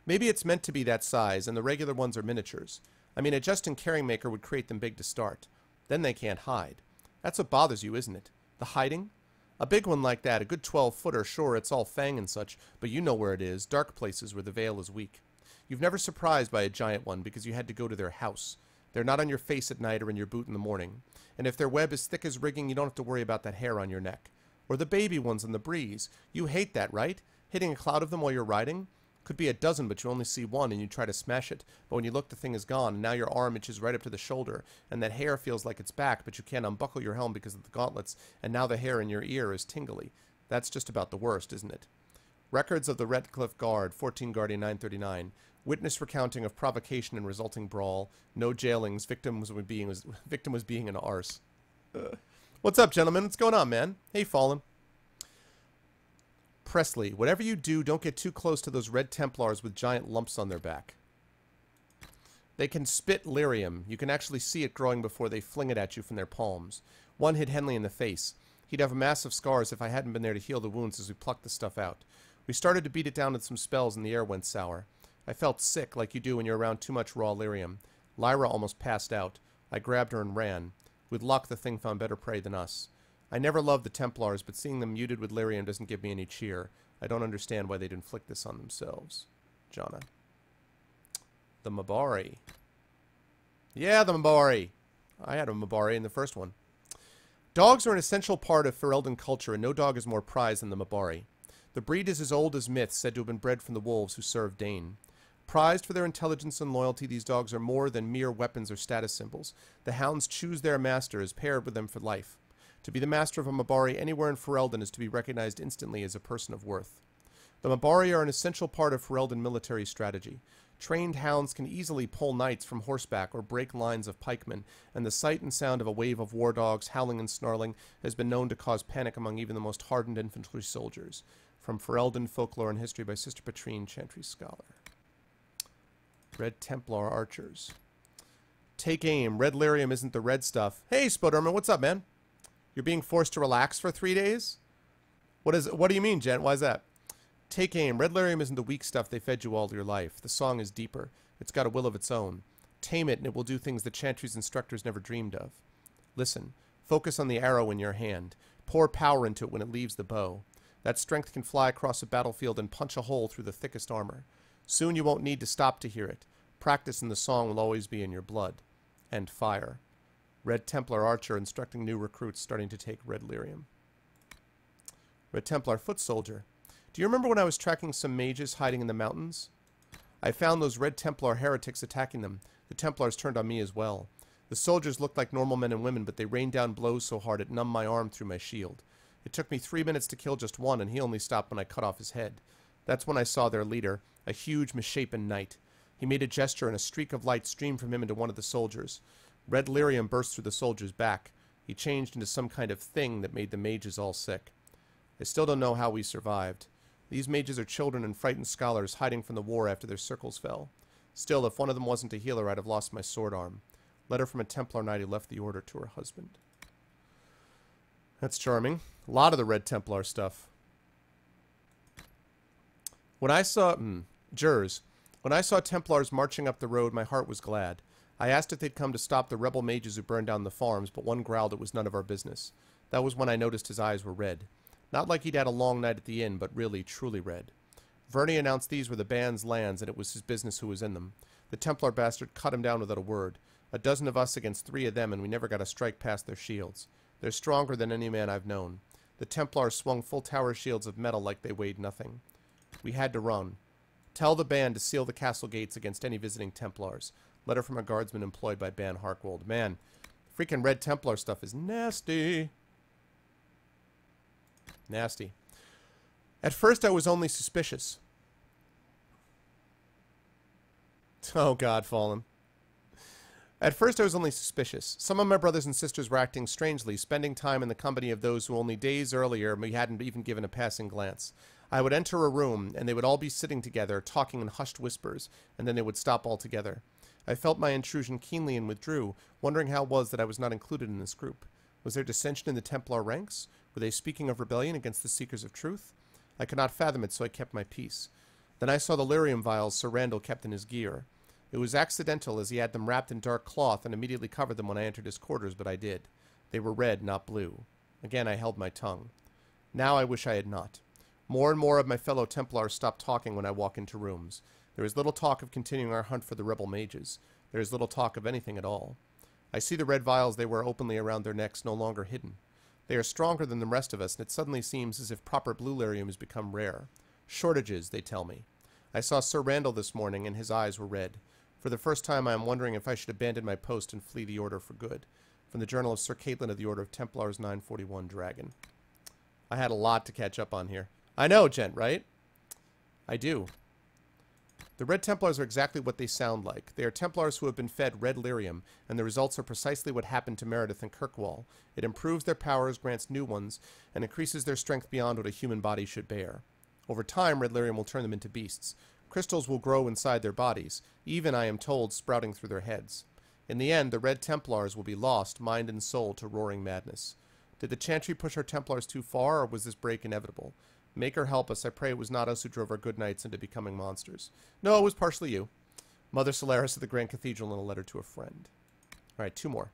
Maybe it's meant to be that size, and the regular ones are miniatures. I mean, a Justin Carring maker would create them big to start. Then they can't hide. That's what bothers you, isn't it? The hiding? A big one like that, a good 12-footer, sure, it's all fang and such, but you know where it is, dark places where the veil is weak. You've never surprised by a giant one because you had to go to their house. They're not on your face at night or in your boot in the morning. And if their web is thick as rigging, you don't have to worry about that hair on your neck. Or the baby ones in the breeze. You hate that, right? Hitting a cloud of them while you're riding? Could be a dozen, but you only see one and you try to smash it. But when you look, the thing is gone, and now your arm itches right up to the shoulder, and that hair feels like it's back, but you can't unbuckle your helm because of the gauntlets, and now the hair in your ear is tingly. That's just about the worst, isn't it? Records of the Redcliffe Guard, 14 Guardian 939. Witness recounting of provocation and resulting brawl. No jailings. Victim was being an arse. What's up, gentlemen? What's going on, man? Hey, Fallen. Presley, whatever you do, don't get too close to those red Templars with giant lumps on their back. They can spit lyrium. You can actually see it growing before they fling it at you from their palms. One hit Henley in the face. He'd have massive scars if I hadn't been there to heal the wounds as we plucked the stuff out. We started to beat it down with some spells and the air went sour. I felt sick, like you do when you're around too much raw lyrium. Lyra almost passed out. I grabbed her and ran. With luck, the thing found better prey than us. I never loved the Templars, but seeing them muted with lyrium doesn't give me any cheer. I don't understand why they'd inflict this on themselves. Jonna. The Mabari. Yeah, the Mabari. I had a Mabari in the first one. Dogs are an essential part of Ferelden culture, and no dog is more prized than the Mabari. The breed is as old as myth, said to have been bred from the wolves who served Dane. Prized for their intelligence and loyalty, these dogs are more than mere weapons or status symbols. The hounds choose their masters, paired with them for life. To be the master of a Mabari anywhere in Ferelden is to be recognized instantly as a person of worth. The Mabari are an essential part of Ferelden military strategy. Trained hounds can easily pull knights from horseback or break lines of pikemen, and the sight and sound of a wave of war dogs howling and snarling has been known to cause panic among even the most hardened infantry soldiers. From Ferelden, Folklore and History by Sister Patrine, Chantry Scholar. Red Templar Archers. Take aim. Red lyrium isn't the red stuff. Hey, Spoderman, what's up, man? You're being forced to relax for 3 days? What do you mean, gent? Why's that? Take aim. Red lyrium isn't the weak stuff they fed you all your life. The song is deeper. It's got a will of its own. Tame it and it will do things that Chantry's instructors never dreamed of. Listen. Focus on the arrow in your hand. Pour power into it when it leaves the bow. That strength can fly across a battlefield and punch a hole through the thickest armor. Soon you won't need to stop to hear it. Practice in the song will always be in your blood. And fire. Red Templar Archer instructing new recruits starting to take Red lyrium. Red Templar Foot Soldier. Do you remember when I was tracking some mages hiding in the mountains? I found those Red Templar heretics attacking them. The Templars turned on me as well. The soldiers looked like normal men and women, but they rained down blows so hard it numbed my arm through my shield. It took me 3 minutes to kill just one, and he only stopped when I cut off his head. That's when I saw their leader, a huge, misshapen knight. He made a gesture, and a streak of light streamed from him into one of the soldiers. Red lyrium burst through the soldier's back. He changed into some kind of thing that made the mages all sick. I still don't know how we survived. These mages are children and frightened scholars hiding from the war after their circles fell. Still, if one of them wasn't a healer, I'd have lost my sword arm. Letter from a Templar knight who left the order to her husband. That's charming. A lot of the Red Templar stuff. When I saw... Jurs. When I saw Templars marching up the road, my heart was glad. I asked if they'd come to stop the rebel mages who burned down the farms, but one growled it was none of our business. That was when I noticed his eyes were red. Not like he'd had a long night at the inn, but really, truly red. Verney announced these were the band's lands, and it was his business who was in them. The Templar bastard cut him down without a word. 12 of us against 3 of them, and we never got a strike past their shields. They're stronger than any man I've known. The Templars swung full tower shields of metal like they weighed nothing. We had to run. Tell the band to seal the castle gates against any visiting Templars. Letter from a guardsman employed by Ban Harkwold. Man, freaking Red Templar stuff is nasty. Nasty. At first I was only suspicious. Oh God, Fallen. At first I was only suspicious. Some of my brothers and sisters were acting strangely, spending time in the company of those who only days earlier we hadn't even given a passing glance. I would enter a room, and they would all be sitting together, talking in hushed whispers, and then they would stop altogether. I felt my intrusion keenly and withdrew, wondering how it was that I was not included in this group. Was there dissension in the Templar ranks? Were they speaking of rebellion against the Seekers of Truth? I could not fathom it, so I kept my peace. Then I saw the lyrium vials Sir Randall kept in his gear. It was accidental, as he had them wrapped in dark cloth and immediately covered them when I entered his quarters, but I did. They were red, not blue. Again I held my tongue. Now I wish I had not. More and more of my fellow Templars stop talking when I walk into rooms. There is little talk of continuing our hunt for the rebel mages. There is little talk of anything at all. I see the red vials they wear openly around their necks no longer hidden. They are stronger than the rest of us, and it suddenly seems as if proper blue lyrium has become rare. Shortages, they tell me. I saw Sir Randall this morning, and his eyes were red. For the first time I am wondering if I should abandon my post and flee the Order for good. From the Journal of Sir Caitlin of the Order of Templars 941 Dragon. I had a lot to catch up on here. I know, gent, right? I do. The Red Templars are exactly what they sound like. They are Templars who have been fed red lyrium, and the results are precisely what happened to Meredith and Kirkwall. It improves their powers, grants new ones, and increases their strength beyond what a human body should bear. Over time, red lyrium will turn them into beasts. Crystals will grow inside their bodies, even, I am told, sprouting through their heads. In the end, the Red Templars will be lost, mind and soul, to roaring madness. Did the Chantry push our Templars too far, or was this break inevitable? Make her help us. I pray it was not us who drove our good knights into becoming monsters. No, it was partially you. Mother Solaris of the Grand Cathedral in a letter to a friend. All right, 2 more.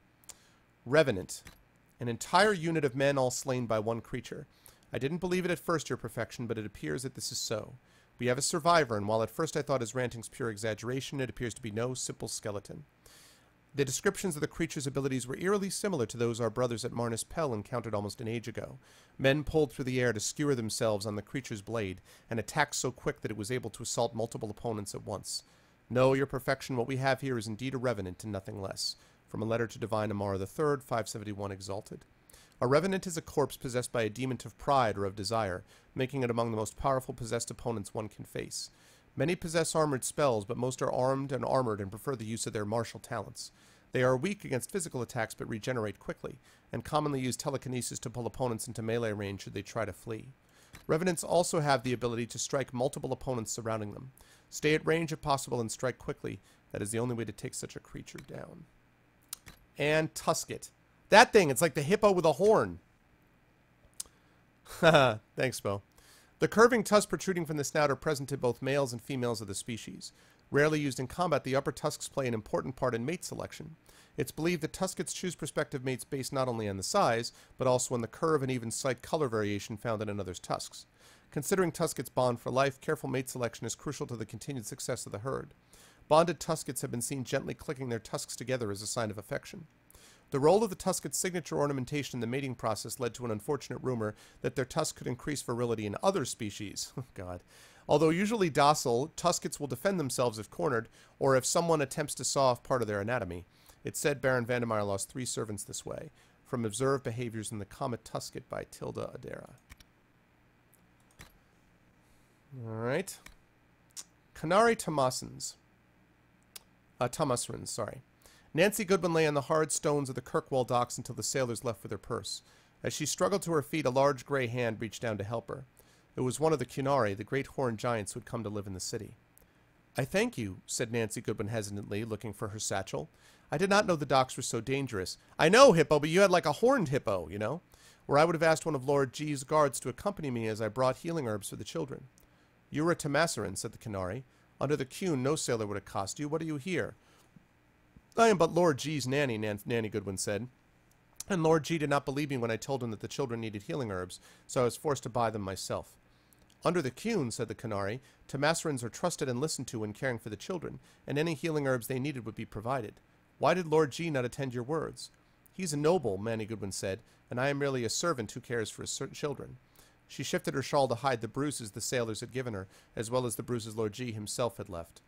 Revenant. An entire unit of men all slain by one creature. I didn't believe it at first, your perfection, but it appears that this is so. We have a survivor, and while at first I thought his rantings pure exaggeration, it appears to be no simple skeleton. The descriptions of the creature's abilities were eerily similar to those our brothers at Marnus Pell encountered almost an age ago. Men pulled through the air to skewer themselves on the creature's blade, and attacked so quick that it was able to assault multiple opponents at once. No, your perfection, what we have here is indeed a revenant and nothing less. From a letter to Divine Amara III, 571 Exalted. A revenant is a corpse possessed by a demon of pride or of desire, making it among the most powerful possessed opponents one can face. Many possess armored spells, but most are armed and armored and prefer the use of their martial talents. They are weak against physical attacks but regenerate quickly, and commonly use telekinesis to pull opponents into melee range should they try to flee. Revenants also have the ability to strike multiple opponents surrounding them. Stay at range if possible and strike quickly. That is the only way to take such a creature down. And Tusket. That thing, it's like the hippo with a horn. Haha, thanks, Bo. The curving tusks protruding from the snout are present in both males and females of the species. Rarely used in combat, the upper tusks play an important part in mate selection. It's believed that Tuskets choose prospective mates based not only on the size, but also on the curve and even slight color variation found in another's tusks. Considering Tuskets bond for life, careful mate selection is crucial to the continued success of the herd. Bonded Tuskets have been seen gently clicking their tusks together as a sign of affection. The role of the Tusket's signature ornamentation in the mating process led to an unfortunate rumor that their tusks could increase virility in other species. Oh, God. Although usually docile, Tuskets will defend themselves if cornered, or if someone attempts to saw off part of their anatomy. It's said Baron Vandermeer lost 3 servants this way, from observed behaviors in the Comet Tusket by Tilda Adera. Alright. Canary Tomasrans, sorry. Nancy Goodwin lay on the hard stones of the Kirkwall docks until the sailors left with her purse. As she struggled to her feet, a large gray hand reached down to help her. It was one of the Cunari, the great horned giants who had come to live in the city. "I thank you," said Nancy Goodwin hesitantly, looking for her satchel. "I did not know the docks were so dangerous." "I know, Hippo, but you had like a horned hippo, you know? Or I would have asked one of Lord G's guards to accompany me as I brought healing herbs for the children." "You are a Tomasran," said the Canary. "Under the Cune, no sailor would accost you. What are you here?" "I am but Lord G's nanny," Nanny Goodwin said. "And Lord G did not believe me when I told him that the children needed healing herbs, so I was forced to buy them myself." "Under the Cune," said the Canary, "Tomasrans are trusted and listened to when caring for the children, and any healing herbs they needed would be provided. Why did Lord G not attend your words?" "He's a noble," Nanny Goodwin said, "and I am merely a servant who cares for his children." She shifted her shawl to hide the bruises the sailors had given her, as well as the bruises Lord G himself had left.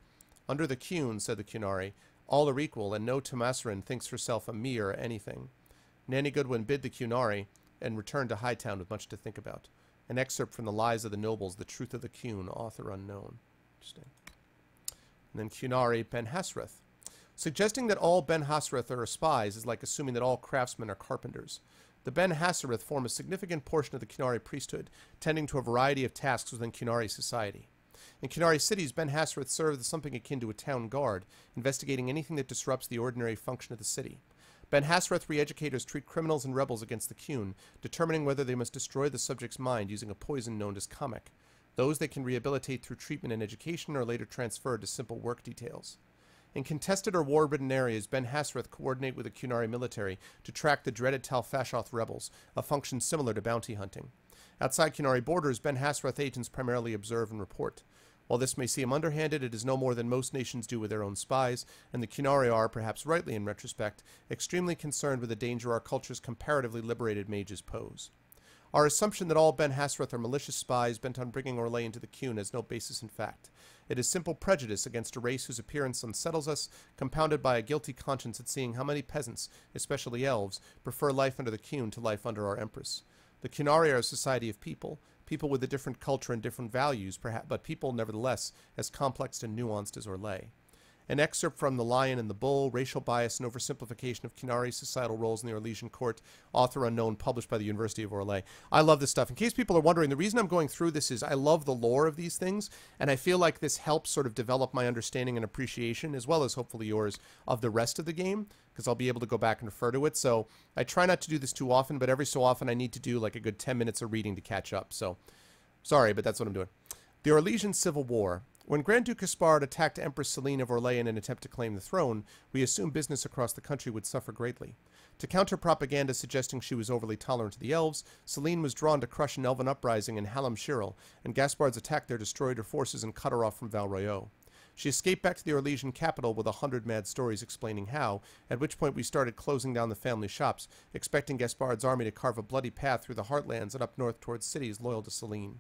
"Under the Cune," said the Cunari, "all are equal, and no Tomasran thinks herself a me or anything." Nanny Goodwin bid the Cunari and returned to Hightown with much to think about. An excerpt from The Lies of the Nobles, The Truth of the Cune, author unknown. Interesting. And then Cunari Ben Hasrith. Suggesting that all Ben Hasrith are spies is like assuming that all craftsmen are carpenters. The Ben Hasrith form a significant portion of the Cunari priesthood, tending to a variety of tasks within Cunari society. In Cunari cities, Ben Hasrith serve as something akin to a town guard, investigating anything that disrupts the ordinary function of the city. Ben Hasrith re-educators treat criminals and rebels against the Cune, determining whether they must destroy the subject's mind using a poison known as Kamek. Those they can rehabilitate through treatment and education are later transferred to simple work details. In contested or war-ridden areas, Ben Hasrith coordinate with the Cunari military to track the dreaded Tal-Fashoth rebels, a function similar to bounty hunting. Outside Cunari borders, Ben Hasrith agents primarily observe and report. While this may seem underhanded, it is no more than most nations do with their own spies, and the Cunari are, perhaps rightly in retrospect, extremely concerned with the danger our culture's comparatively liberated mages pose. Our assumption that all Ben Hasrith are malicious spies bent on bringing Orlais into the Cune has no basis in fact. It is simple prejudice against a race whose appearance unsettles us, compounded by a guilty conscience at seeing how many peasants, especially elves, prefer life under the Cune to life under our Empress. The Cunari are a society of people with a different culture and different values, perhaps, but people, nevertheless, as complex and nuanced as Orlais. An excerpt from The Lion and the Bull, Racial Bias and Oversimplification of Cunari Societal Roles in the Orlesian Court, author unknown, published by the University of Orlais. I love this stuff. In case people are wondering, the reason I'm going through this is I love the lore of these things, and I feel like this helps sort of develop my understanding and appreciation, as well as hopefully yours, of the rest of the game, because I'll be able to go back and refer to it. So I try not to do this too often, but every so often I need to do like a good 10 minutes of reading to catch up. So sorry, but that's what I'm doing. The Orlesian Civil War. When Grand Duke Gaspard attacked Empress Celine of Orlais in an attempt to claim the throne, we assumed business across the country would suffer greatly. To counter propaganda suggesting she was overly tolerant to the elves, Celine was drawn to crush an elven uprising in Hallam Shirel, and Gaspard's attack there destroyed her forces and cut her off from Val Royeaux. She escaped back to the Orlesian capital with 100 mad stories explaining how, at which point we started closing down the family shops, expecting Gaspard's army to carve a bloody path through the heartlands and up north towards cities loyal to Celine.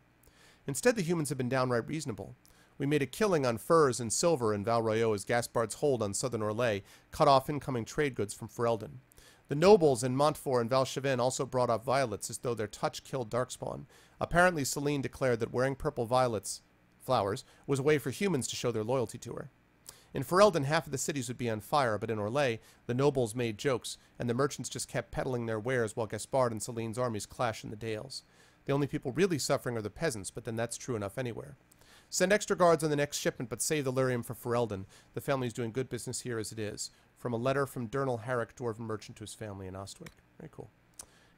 Instead, the humans have been downright reasonable. We made a killing on furs and silver in Val Royeaux as Gaspard's hold on southern Orlais cut off incoming trade goods from Ferelden. The nobles in Montfort and Valchevin also brought off violets as though their touch killed Darkspawn. Apparently, Celine declared that wearing purple violets flowers, was a way for humans to show their loyalty to her. In Ferelden, half of the cities would be on fire, but in Orlais, the nobles made jokes, and the merchants just kept peddling their wares while Gaspard and Celine's armies clashed in the dales. The only people really suffering are the peasants, but then that's true enough anywhere. Send extra guards on the next shipment, but save the lyrium for Ferelden. The family's doing good business here as it is. From a letter from Dernal Harrick, dwarven merchant, to his family in Ostwick. Very cool.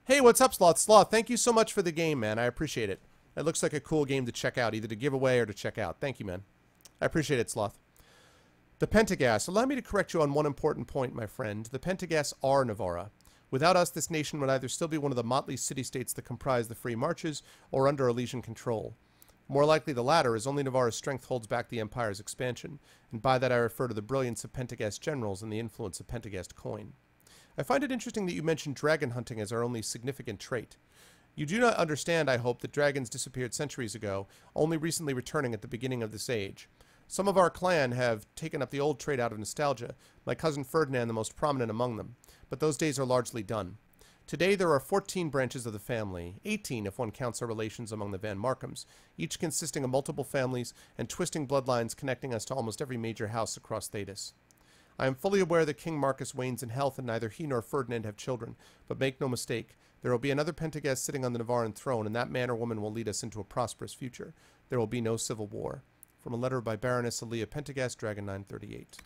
Hey, what's up, Sloth? Sloth, thank you so much for the game, man. I appreciate it. It looks like a cool game to check out, either to give away or to check out. Thank you, man. I appreciate it, Sloth. The Pentagast. Allow me to correct you on one important point, my friend. The Pentagasts are Navarra. Without us, this nation would either still be one of the motley city-states that comprise the Free Marches, or under Elysian control. More likely the latter, as only Navarra's strength holds back the Empire's expansion, and by that I refer to the brilliance of Pentagast generals and the influence of Pentagast coin. I find it interesting that you mentioned dragon hunting as our only significant trait. You do not understand, I hope, that dragons disappeared centuries ago, only recently returning at the beginning of this age. Some of our clan have taken up the old trait out of nostalgia, my cousin Ferdinand the most prominent among them, but those days are largely done. Today there are 14 branches of the family, 18 if one counts our relations among the Van Markhams, each consisting of multiple families and twisting bloodlines connecting us to almost every major house across Thedas. I am fully aware that King Marcus wanes in health and neither he nor Ferdinand have children, but make no mistake, there will be another Pentagast sitting on the Navarran throne, and that man or woman will lead us into a prosperous future. There will be no civil war. From a letter by Baroness Aaliyah Pentagast, Dragon 938.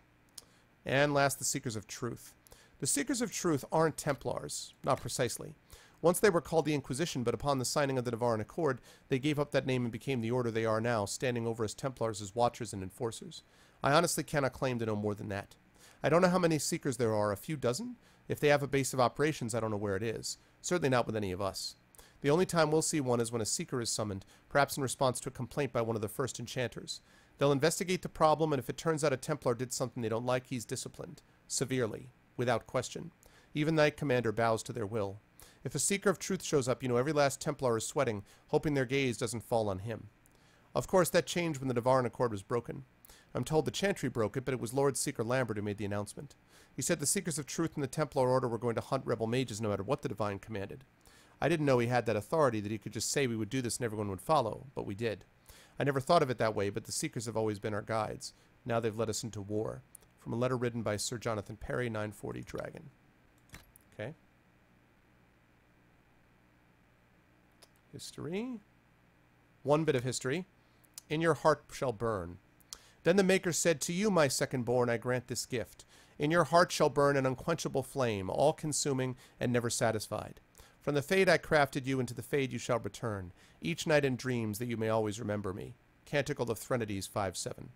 And last, the Seekers of Truth. The Seekers of Truth aren't Templars, not precisely. Once they were called the Inquisition, but upon the signing of the Navarran Accord, they gave up that name and became the order they are now, standing over as Templars as watchers and enforcers. I honestly cannot claim to know more than that. I don't know how many Seekers there are, a few dozen? If they have a base of operations, I don't know where it is. Certainly not with any of us. The only time we'll see one is when a Seeker is summoned, perhaps in response to a complaint by one of the first enchanters. They'll investigate the problem, and if it turns out a Templar did something they don't like, he's disciplined. Severely. Without question. Even the Knight Commander bows to their will. If a Seeker of Truth shows up, you know every last Templar is sweating, hoping their gaze doesn't fall on him. Of course, that changed when the Navarran Accord was broken. I'm told the Chantry broke it, but it was Lord Seeker Lambert who made the announcement. He said the Seekers of Truth and the Templar Order were going to hunt rebel mages no matter what the Divine commanded. I didn't know he had that authority, that he could just say we would do this and everyone would follow, but we did. I never thought of it that way, but the Seekers have always been our guides. Now they've led us into war. From a letter written by Sir Jonathan Perry, 940 Dragon. Okay. History. One bit of history. In your heart shall burn. Then the Maker said, to you, my second-born, I grant this gift. In your heart shall burn an unquenchable flame, all-consuming and never satisfied. From the fade I crafted you, into the fade you shall return, each night in dreams, that you may always remember me. Canticle of Threnodies 5:7.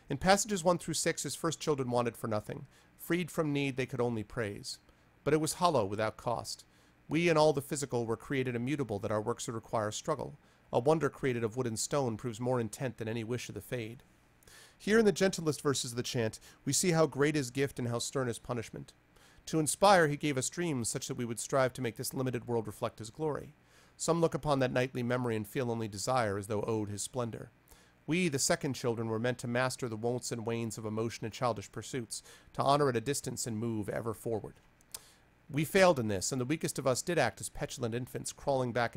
In passages 1 through 6, his first children wanted for nothing. Freed from need, they could only praise. But it was hollow, without cost. We and all the physical were created immutable, that our works would require struggle. A wonder created of wood and stone proves more intent than any wish of the fade. Here in the gentlest verses of the chant, we see how great is gift and how stern is punishment. To inspire, he gave us dreams such that we would strive to make this limited world reflect his glory. Some look upon that nightly memory and feel only desire, as though owed his splendor. We, the second children, were meant to master the wonts and wanes of emotion and childish pursuits, to honor at a distance and move ever forward. We failed in this, and the weakest of us did act as petulant infants, clawing back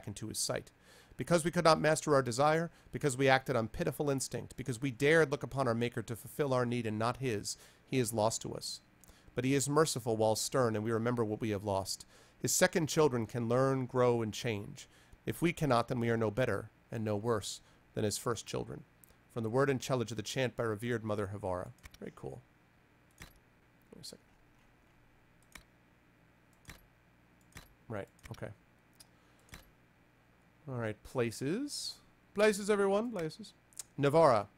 into his sight. Because we could not master our desire, because we acted on pitiful instinct, because we dared look upon our Maker to fulfill our need and not his, he is lost to us. But he is merciful while stern, and we remember what we have lost. His second children can learn, grow, and change. If we cannot, then we are no better, and no worse, than his first children. From the word and challenge of the chant by revered Mother Havara. Very cool. Wait a second. Right, okay. Alright, places. Places, everyone, places. Navarra.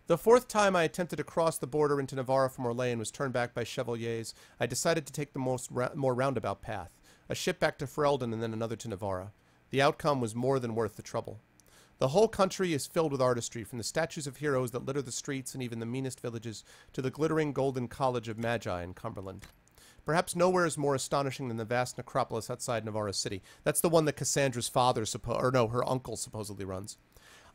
The fourth time I attempted to cross the border into Navarra from Orlais and was turned back by chevaliers, I decided to take the more roundabout path. A ship back to Ferelden and then another to Navarra. The outcome was more than worth the trouble. The whole country is filled with artistry, from the statues of heroes that litter the streets and even the meanest villages, to the glittering golden college of Magi in Cumberland. Perhaps nowhere is more astonishing than the vast necropolis outside Navarra City. That's the one that Cassandra's father, her uncle supposedly runs.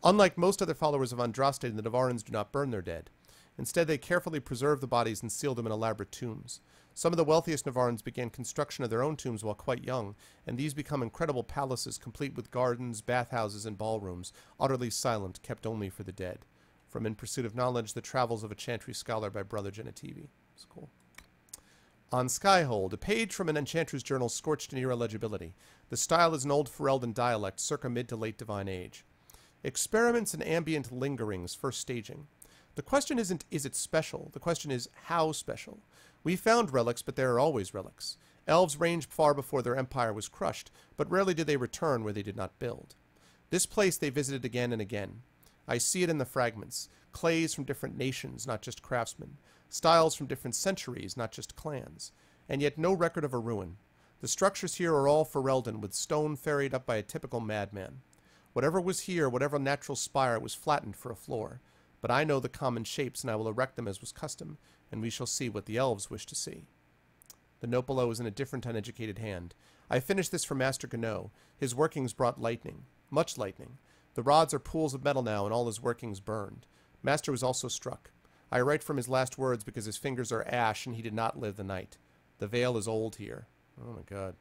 Unlike most other followers of Andraste, the Navarrans do not burn their dead. Instead, they carefully preserve the bodies and seal them in elaborate tombs. Some of the wealthiest Navarrans began construction of their own tombs while quite young, and these become incredible palaces complete with gardens, bathhouses, and ballrooms, utterly silent, kept only for the dead. From In Pursuit of Knowledge, The Travels of a Chantry Scholar by Brother Genetivi. It's cool. On Skyhold, a page from an enchanter's journal scorched near illegibility. The style is an old Ferelden dialect, circa mid to late Divine Age. Experiments and ambient lingerings, first staging. The question isn't, is it special? The question is, how special? We found relics, but there are always relics. Elves ranged far before their empire was crushed, but rarely did they return where they did not build. This place they visited again and again. I see it in the fragments. Clays from different nations, not just craftsmen. Styles from different centuries, not just clans. And yet no record of a ruin. The structures here are all Ferelden, with stone ferried up by a typical madman. Whatever was here, whatever natural spire, was flattened for a floor. But I know the common shapes, and I will erect them as was custom, and we shall see what the elves wish to see. The note below is in a different uneducated hand. I finished this for Master Gano. His workings brought lightning. Much lightning. The rods are pools of metal now, and all his workings burned. Master was also struck. I write from his last words because his fingers are ash, and he did not live the night. The veil is old here. Oh my god.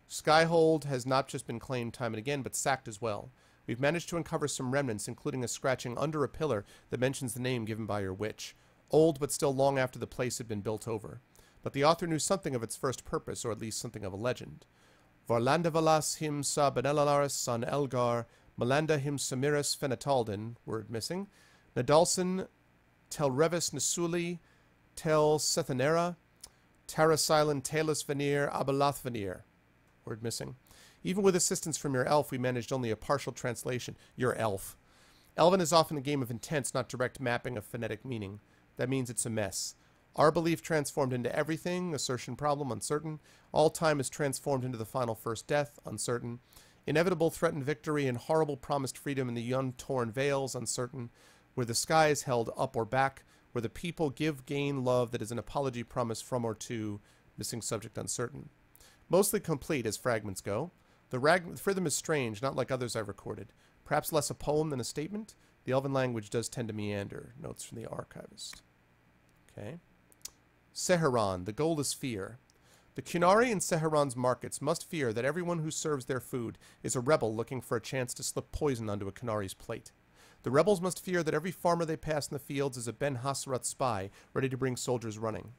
Skyhold has not just been claimed time and again, but sacked as well. We've managed to uncover some remnants, including a scratching under a pillar that mentions the name given by your witch. Old, but still long after the place had been built over. But the author knew something of its first purpose, or at least something of a legend. Varlandavalas him sa benelalaris son Elgar, Melanda him Samiris Fenataldin, word missing, Nadalson tel Revis Nasuli, tel Sethanera, Tarasilon Talus Veneer Abalath Veneer, word missing. Even with assistance from your elf, we managed only a partial translation. Your elf. Elven is often a game of intents, not direct mapping of phonetic meaning. That means it's a mess. Our belief transformed into everything, assertion problem, uncertain. All time is transformed into the final first death, uncertain. Inevitable threatened victory and horrible promised freedom in the untorn veils, uncertain. Where the sky is held up or back, where the people give, gain, love that is an apology promise from or to, missing subject uncertain. Mostly complete as fragments go. The rhythm is strange, not like others I've recorded. Perhaps less a poem than a statement. The Elven language does tend to meander. Notes from the archivist. Okay. Seheron, the goal is fear. The Qunari in Seheron's markets must fear that everyone who serves their food is a rebel looking for a chance to slip poison onto a Qunari's plate. The rebels must fear that every farmer they pass in the fields is a Ben Hassarat spy ready to bring soldiers running.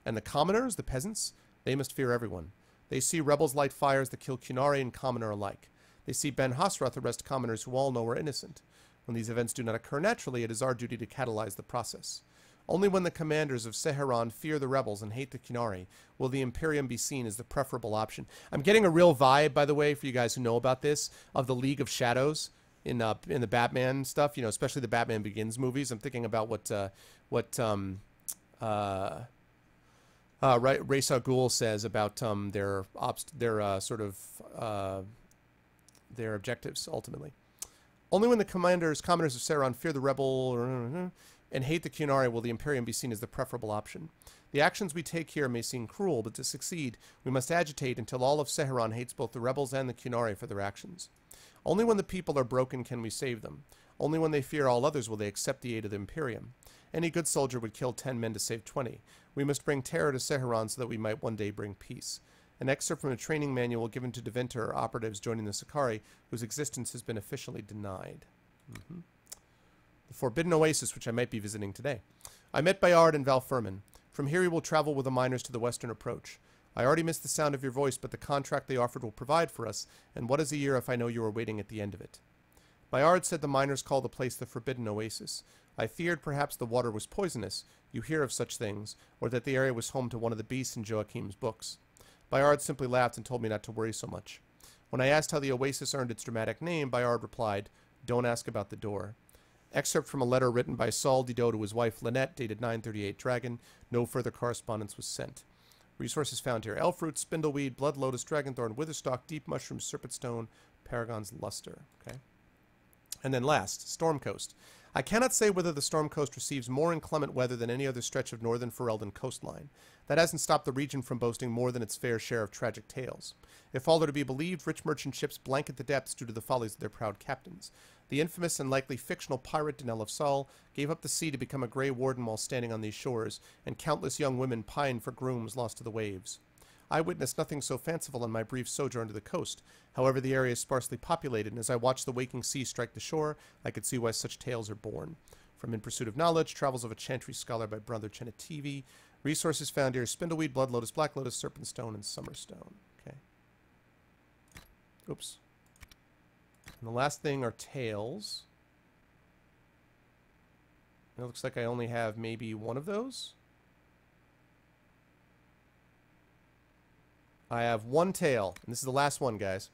And the commoners, the peasants, they must fear everyone. They see rebels light fires that kill Qunari and commoner alike. They see Ben Hasrath arrest commoners who all know are innocent. When these events do not occur naturally, it is our duty to catalyze the process. Only when the commanders of Seheron fear the rebels and hate the Qunari will the Imperium be seen as the preferable option. I'm getting a real vibe, by the way, for you guys who know about this, of the League of Shadows in the Batman stuff. You know, especially the Batman Begins movies. I'm thinking about what Ra's al Ghul says about their objectives ultimately. Only when the commoners of Seheron fear the rebel and hate the Qunari will the Imperium be seen as the preferable option. The actions we take here may seem cruel, but to succeed, we must agitate until all of Seheron hates both the rebels and the Qunari for their actions. Only when the people are broken can we save them. Only when they fear all others will they accept the aid of the Imperium. Any good soldier would kill 10 men to save 20. We must bring terror to Seheron so that we might one day bring peace. An excerpt from a training manual given to Deventer operatives joining the Sakari, whose existence has been officially denied. The Forbidden Oasis, which I might be visiting today. I met Bayard and Valfermin. From here we will travel with the miners to the western approach. I already missed the sound of your voice, but the contract they offered will provide for us, and what is a year if I know you are waiting at the end of it? Bayard said the miners call the place the Forbidden Oasis. I feared perhaps the water was poisonous, you hear of such things, or that the area was home to one of the beasts in Joachim's books. Bayard simply laughed and told me not to worry so much. When I asked how the oasis earned its dramatic name, Bayard replied, "Don't ask about the door." Excerpt from a letter written by Saul Didot to his wife Lynette, dated 938 Dragon. No further correspondence was sent. Resources found here: elfroot, spindleweed, blood lotus, dragonthorn, witherstock, deep mushroom, serpentstone, paragon's luster. Okay. And then last, Storm Coast. I cannot say whether the Storm Coast receives more inclement weather than any other stretch of northern Ferelden coastline. That hasn't stopped the region from boasting more than its fair share of tragic tales. If all are to be believed, rich merchant ships blanket the depths due to the follies of their proud captains. The infamous and likely fictional pirate Danelle of Sol gave up the sea to become a Grey Warden while standing on these shores, and countless young women pined for grooms lost to the waves. I witnessed nothing so fanciful in my brief sojourn to the coast. However, the area is sparsely populated, and as I watched the waking sea strike the shore, I could see why such tales are born. From In Pursuit of Knowledge, Travels of a Chantry Scholar by Brother Chenetivi. Resources found here: Spindleweed, Blood Lotus, Black Lotus, Serpent Stone, and Summerstone. Okay. Oops. And the last thing are tails. It looks like I only have maybe one of those. I have one tale, and this is the last one, guys.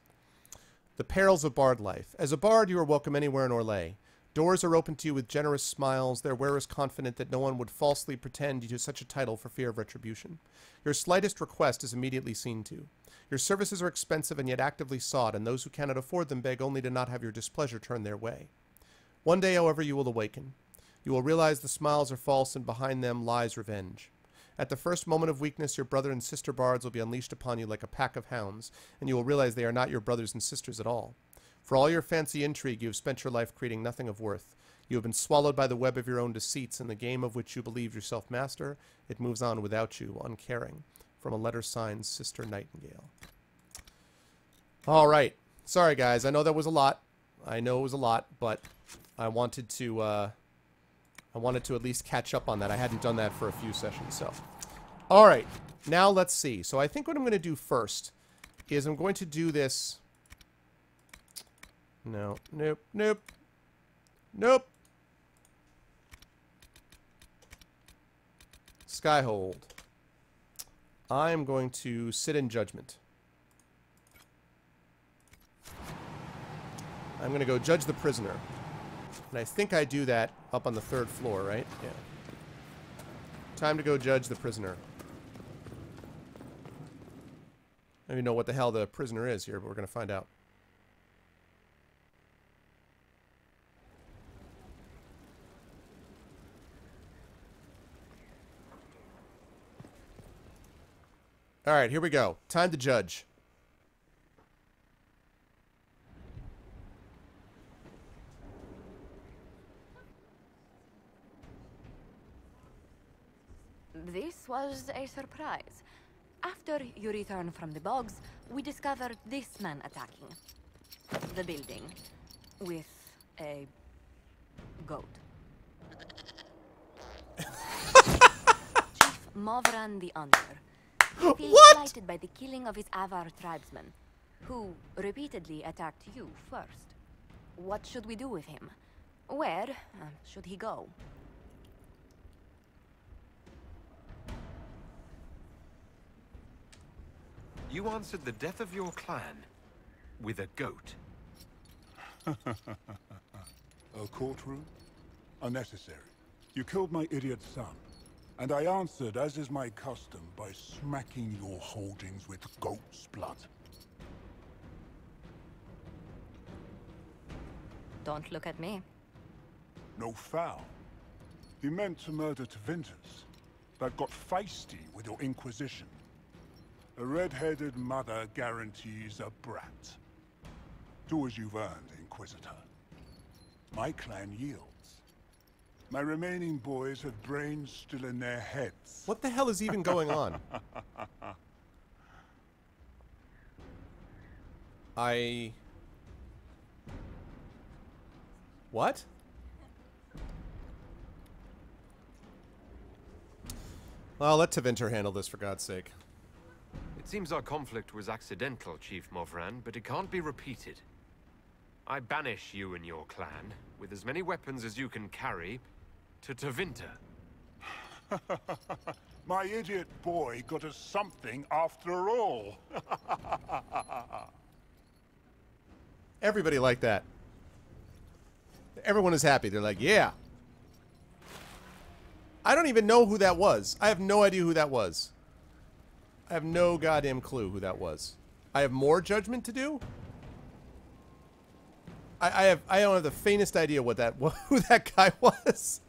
The Perils of Bard Life. As a bard, you are welcome anywhere in Orlais. Doors are open to you with generous smiles, their wearers confident that no one would falsely pretend you to such a title for fear of retribution. Your slightest request is immediately seen to. Your services are expensive and yet actively sought, and those who cannot afford them beg only to not have your displeasure turned their way. One day, however, you will awaken. You will realize the smiles are false, and behind them lies revenge. At the first moment of weakness, your brother and sister bards will be unleashed upon you like a pack of hounds, and you will realize they are not your brothers and sisters at all. For all your fancy intrigue, you have spent your life creating nothing of worth. You have been swallowed by the web of your own deceits, and the game of which you believed yourself master, it moves on without you, uncaring. From a letter signed Sister Nightingale. All right. Sorry, guys. I know that was a lot. I know it was a lot, but I wanted to at least catch up on that. I hadn't done that for a few sessions, so. All right. Now let's see. So I think what I'm going to do first is I'm going to do this. No. Nope. Nope. Nope. Skyhold. I'm going to sit in judgment. I'm going to go judge the prisoner. And I think I do that up on the 3rd floor, right? Yeah. Time to go judge the prisoner. I don't even know what the hell the prisoner is here, but we're going to find out. All right, here we go. Time to judge. This was a surprise. After you return from the bogs, we discovered this man attacking the building with a goat. Chief Movran the Under feels slighted by the killing of his Avar tribesmen, who repeatedly attacked you first. What should we do with him? Where should he go? You answered the death of your clan with a goat. A courtroom? Unnecessary. You killed my idiot son, and I answered, as is my custom, by smacking your holdings with goat's blood. Don't look at me. No foul. You meant to murder Tevinters, but got feisty with your Inquisition. A red-headed mother guarantees a brat. Do as you've earned, Inquisitor. My clan yields. My remaining boys have brains still in their heads. What the hell is even going on? What? Well, let Tevinter handle this, for God's sake. It seems our conflict was accidental, Chief Movran, but it can't be repeated. I banish you and your clan, with as many weapons as you can carry, to Tevinter. My idiot boy got us something after all. Everybody liked that. Everyone is happy. They're like, yeah. I don't even know who that was. I have no idea who that was. I have no goddamn clue who that was. I have more judgment to do? I don't have the faintest idea what that who that guy was.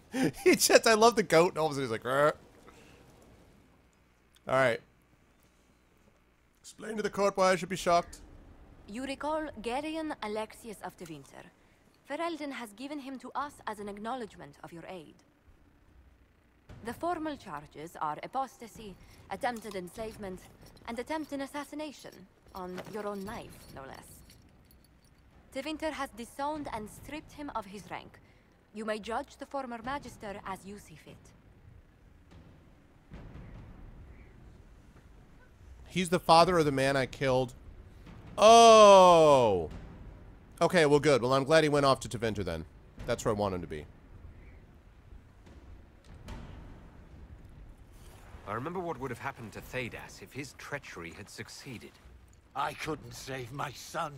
He just, I love the goat, and all of a sudden he's like, "Rrr." All right. Explain to the court why I should be shocked. You recall Garion Alexius of Tevinter. Ferelden has given him to us as an acknowledgement of your aid. The formal charges are apostasy, attempted enslavement, and attempted assassination, on your own knife, no less. Tevinter has disowned and stripped him of his rank. You may judge the former Magister as you see fit. He's the father of the man I killed. Oh! Okay, well, good. Well, I'm glad he went off to Tevinter then. That's where I want him to be. I remember what would have happened to Thedas if his treachery had succeeded. I couldn't save my son.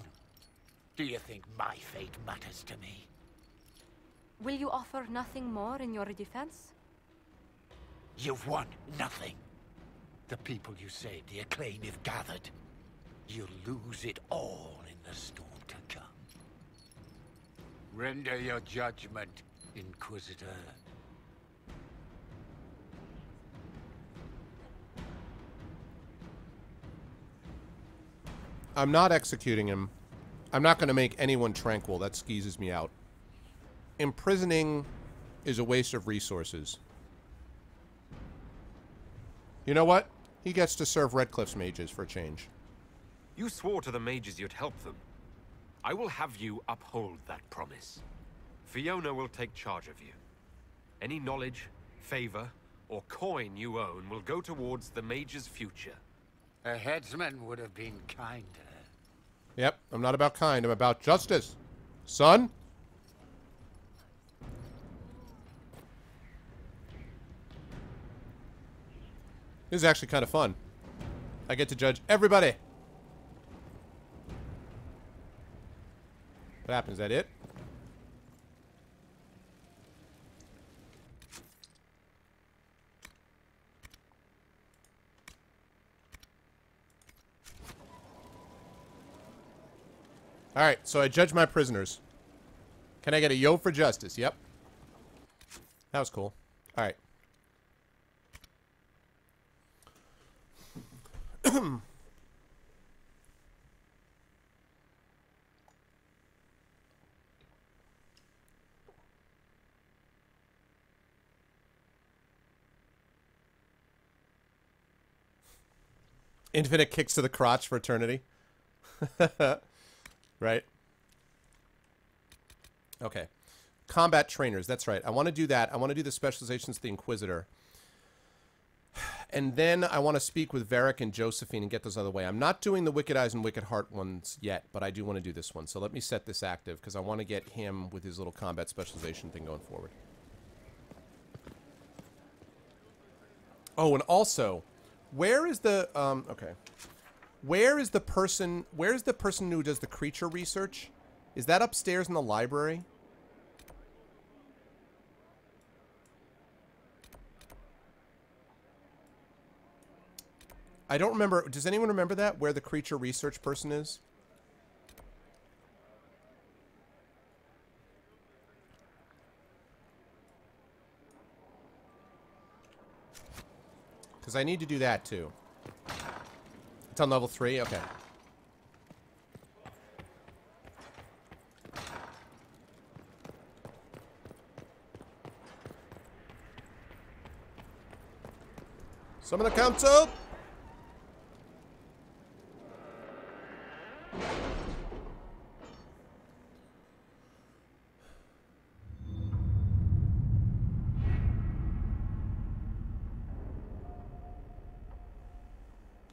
Do you think my fate matters to me? Will you offer nothing more in your defense? You've won nothing. The people you saved, the acclaim you've gathered. You'll lose it all in the storm to come. Render your judgment, Inquisitor. I'm not executing him. I'm not going to make anyone tranquil. That skeezes me out. Imprisoning is a waste of resources. You know what? He gets to serve Redcliffe's mages for a change. You swore to the mages you'd help them. I will have you uphold that promise. Fiona will take charge of you. Any knowledge, favor, or coin you own will go towards the mage's future. A headsman would have been kinder. Yep, I'm not about kind. I'm about justice. Son? This is actually kind of fun. I get to judge everybody. What happened? Is that it? Alright, so I judge my prisoners. Can I get a yo for justice? Yep. That was cool. Alright. Infinite kicks to the crotch for eternity. Right? Okay. Combat trainers. That's right. I want to do that. I want to do the specializations of the Inquisitor. And then I want to speak with Varric and Josephine and get those out of the way. I'm not doing the Wicked Eyes and Wicked Heart ones yet, but I do want to do this one. So let me set this active because I want to get him with his little combat specialization thing going forward. Oh, and also, where is the... okay. Where is the person who does the creature research? Is that upstairs in the library? I don't remember. Does anyone remember that? Where the creature research person is? Because I need to do that too. It's on level 3? Okay. Summon the council!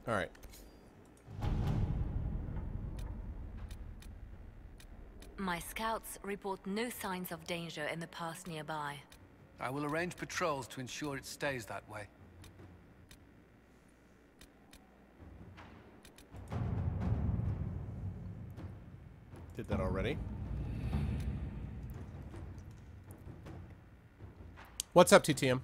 All right. My scouts report no signs of danger in the pass nearby. I will arrange patrols to ensure it stays that way. Did that already. What's up, TTM?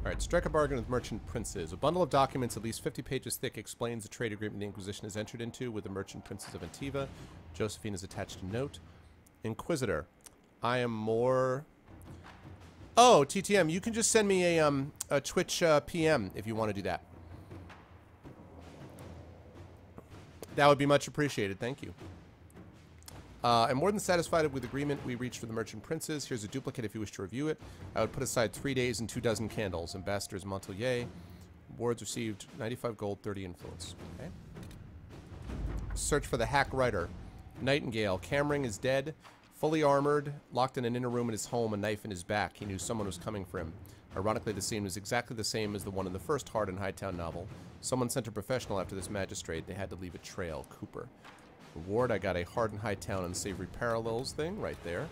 Alright, strike a bargain with merchant princes. A bundle of documents at least 50 pages thick explains the trade agreement the Inquisition has entered into with the merchant princes of Antiva. Josephine has attached a note. Inquisitor. I am more... Oh, TTM, you can just send me a Twitch PM if you want to do that. That would be much appreciated. Thank you. I'm more than satisfied with the agreement we reached for the Merchant Princes. Here's a duplicate if you wish to review it. I would put aside 3 days and 24 candles. Ambassadors Montelier. Awards received 95 gold, 30 influence. Okay. Search for the hack writer. Nightingale. Camring is dead. Fully armored. Locked in an inner room in his home, a knife in his back. He knew someone was coming for him. Ironically, the scene was exactly the same as the one in the first Hard and Hightown novel. Someone sent a professional after this magistrate. They had to leave a trail. Cooper. Reward, I got a Hard and Hightown Unsavory Parallels thing right there.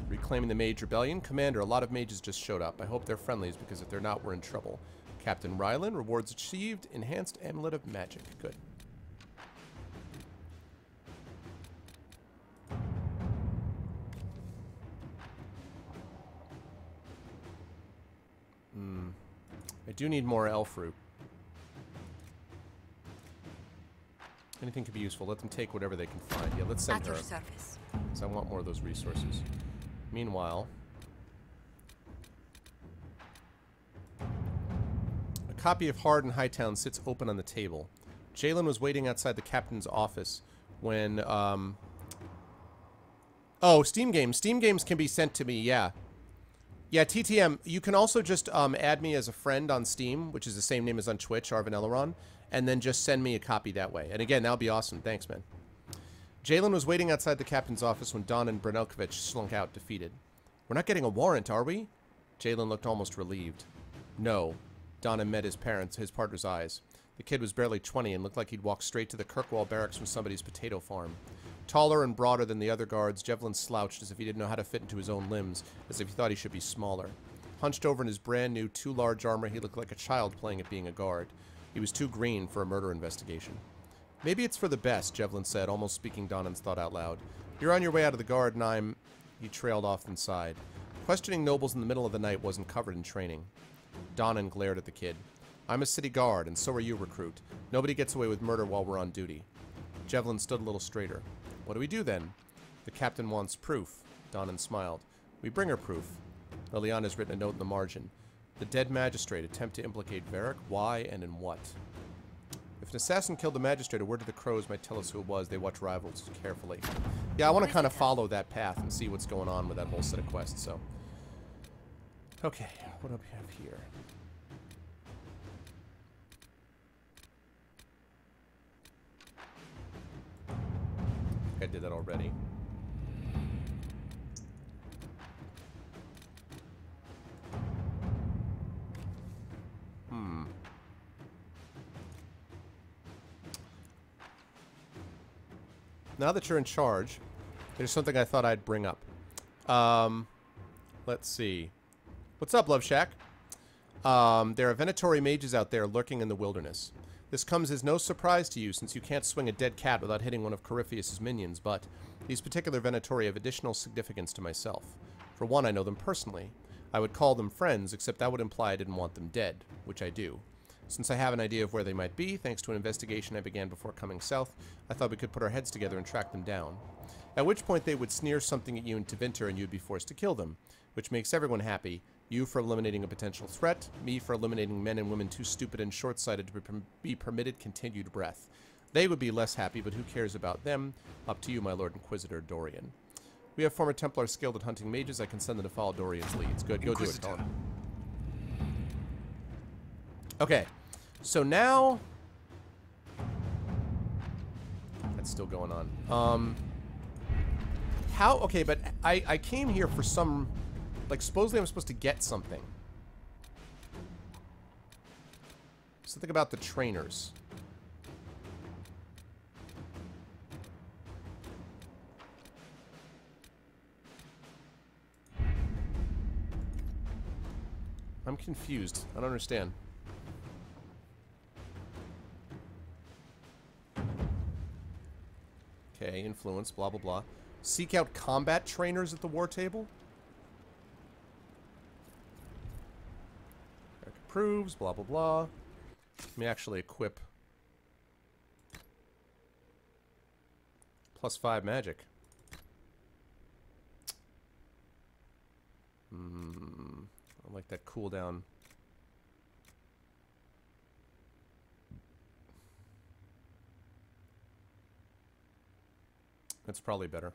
Reclaiming the Mage Rebellion. Commander, a lot of mages just showed up. I hope they're friendlies, because if they're not, we're in trouble. Captain Ryland, rewards achieved. Enhanced Amulet of Magic. Good. I do need more elf fruit. Anything could be useful. Let them take whatever they can find. Yeah, let's send her. At your service. Because I want more of those resources. Meanwhile, a copy of Hard and Hightown sits open on the table. Jalen was waiting outside the captain's office when, Oh, Steam Games. Steam Games can be sent to me, yeah. Yeah, TTM, you can also just add me as a friend on Steam, which is the same name as on Twitch, Arvin Elleron, and then just send me a copy that way. And again, that'll be awesome. Thanks, man. Jalen was waiting outside the captain's office when Don and Branelkovich slunk out defeated. We're not getting a warrant, are we? Jalen looked almost relieved. No. Donna met his partner's eyes. The kid was barely 20 and looked like he'd walked straight to the Kirkwall barracks from somebody's potato farm. Taller and broader than the other guards, Jevlin slouched as if he didn't know how to fit into his own limbs, as if he thought he should be smaller. Hunched over in his brand new, too large armor, he looked like a child playing at being a guard. He was too green for a murder investigation. Maybe it's for the best, Jevlin said, almost speaking Donnan's thought out loud. You're on your way out of the guard, and I'm... He trailed off and sighed. Questioning nobles in the middle of the night wasn't covered in training. Donnan glared at the kid. I'm a city guard, and so are you, recruit. Nobody gets away with murder while we're on duty. Jevlin stood a little straighter. What do we do, then? The captain wants proof. Donnan smiled. We bring her proof. Liliana's written a note in the margin. The dead magistrate attempt to implicate Varric. Why and in what? If an assassin killed the magistrate, a word to the crows might tell us who it was. They watch rivals carefully. Yeah, I want to kind of follow that path and see what's going on with that whole set of quests, so. Okay, what do we have here? I did that already. Now that you're in charge, there's something I thought I'd bring up. Let's see. What's up, Love Shack? There are Venatori mages out there lurking in the wilderness. This comes as no surprise to you, since you can't swing a dead cat without hitting one of Corypheus's minions, but these particular Venatori have additional significance to myself. For one, I know them personally. I would call them friends, except that would imply I didn't want them dead, which I do. Since I have an idea of where they might be, thanks to an investigation I began before coming south, I thought we could put our heads together and track them down. At which point they would sneer something at you in Tevinter and you'd be forced to kill them, which makes everyone happy. You for eliminating a potential threat, me for eliminating men and women too stupid and short-sighted to be permitted continued breath. They would be less happy, but who cares about them? Up to you, my Lord Inquisitor Dorian. We have former Templars skilled at hunting mages. I can send them to follow Dorian's leads. Good, go do it, Colin. Okay, so now... That's still going on. How... Okay, but I came here for some... Like, supposedly I'm supposed to get something. Something about the trainers. I'm confused. I don't understand. Okay, influence, blah, blah, blah. Seek out combat trainers at the war table? Eric approves, blah, blah, blah. Let me actually equip. +5 magic. I like that cooldown. That's probably better.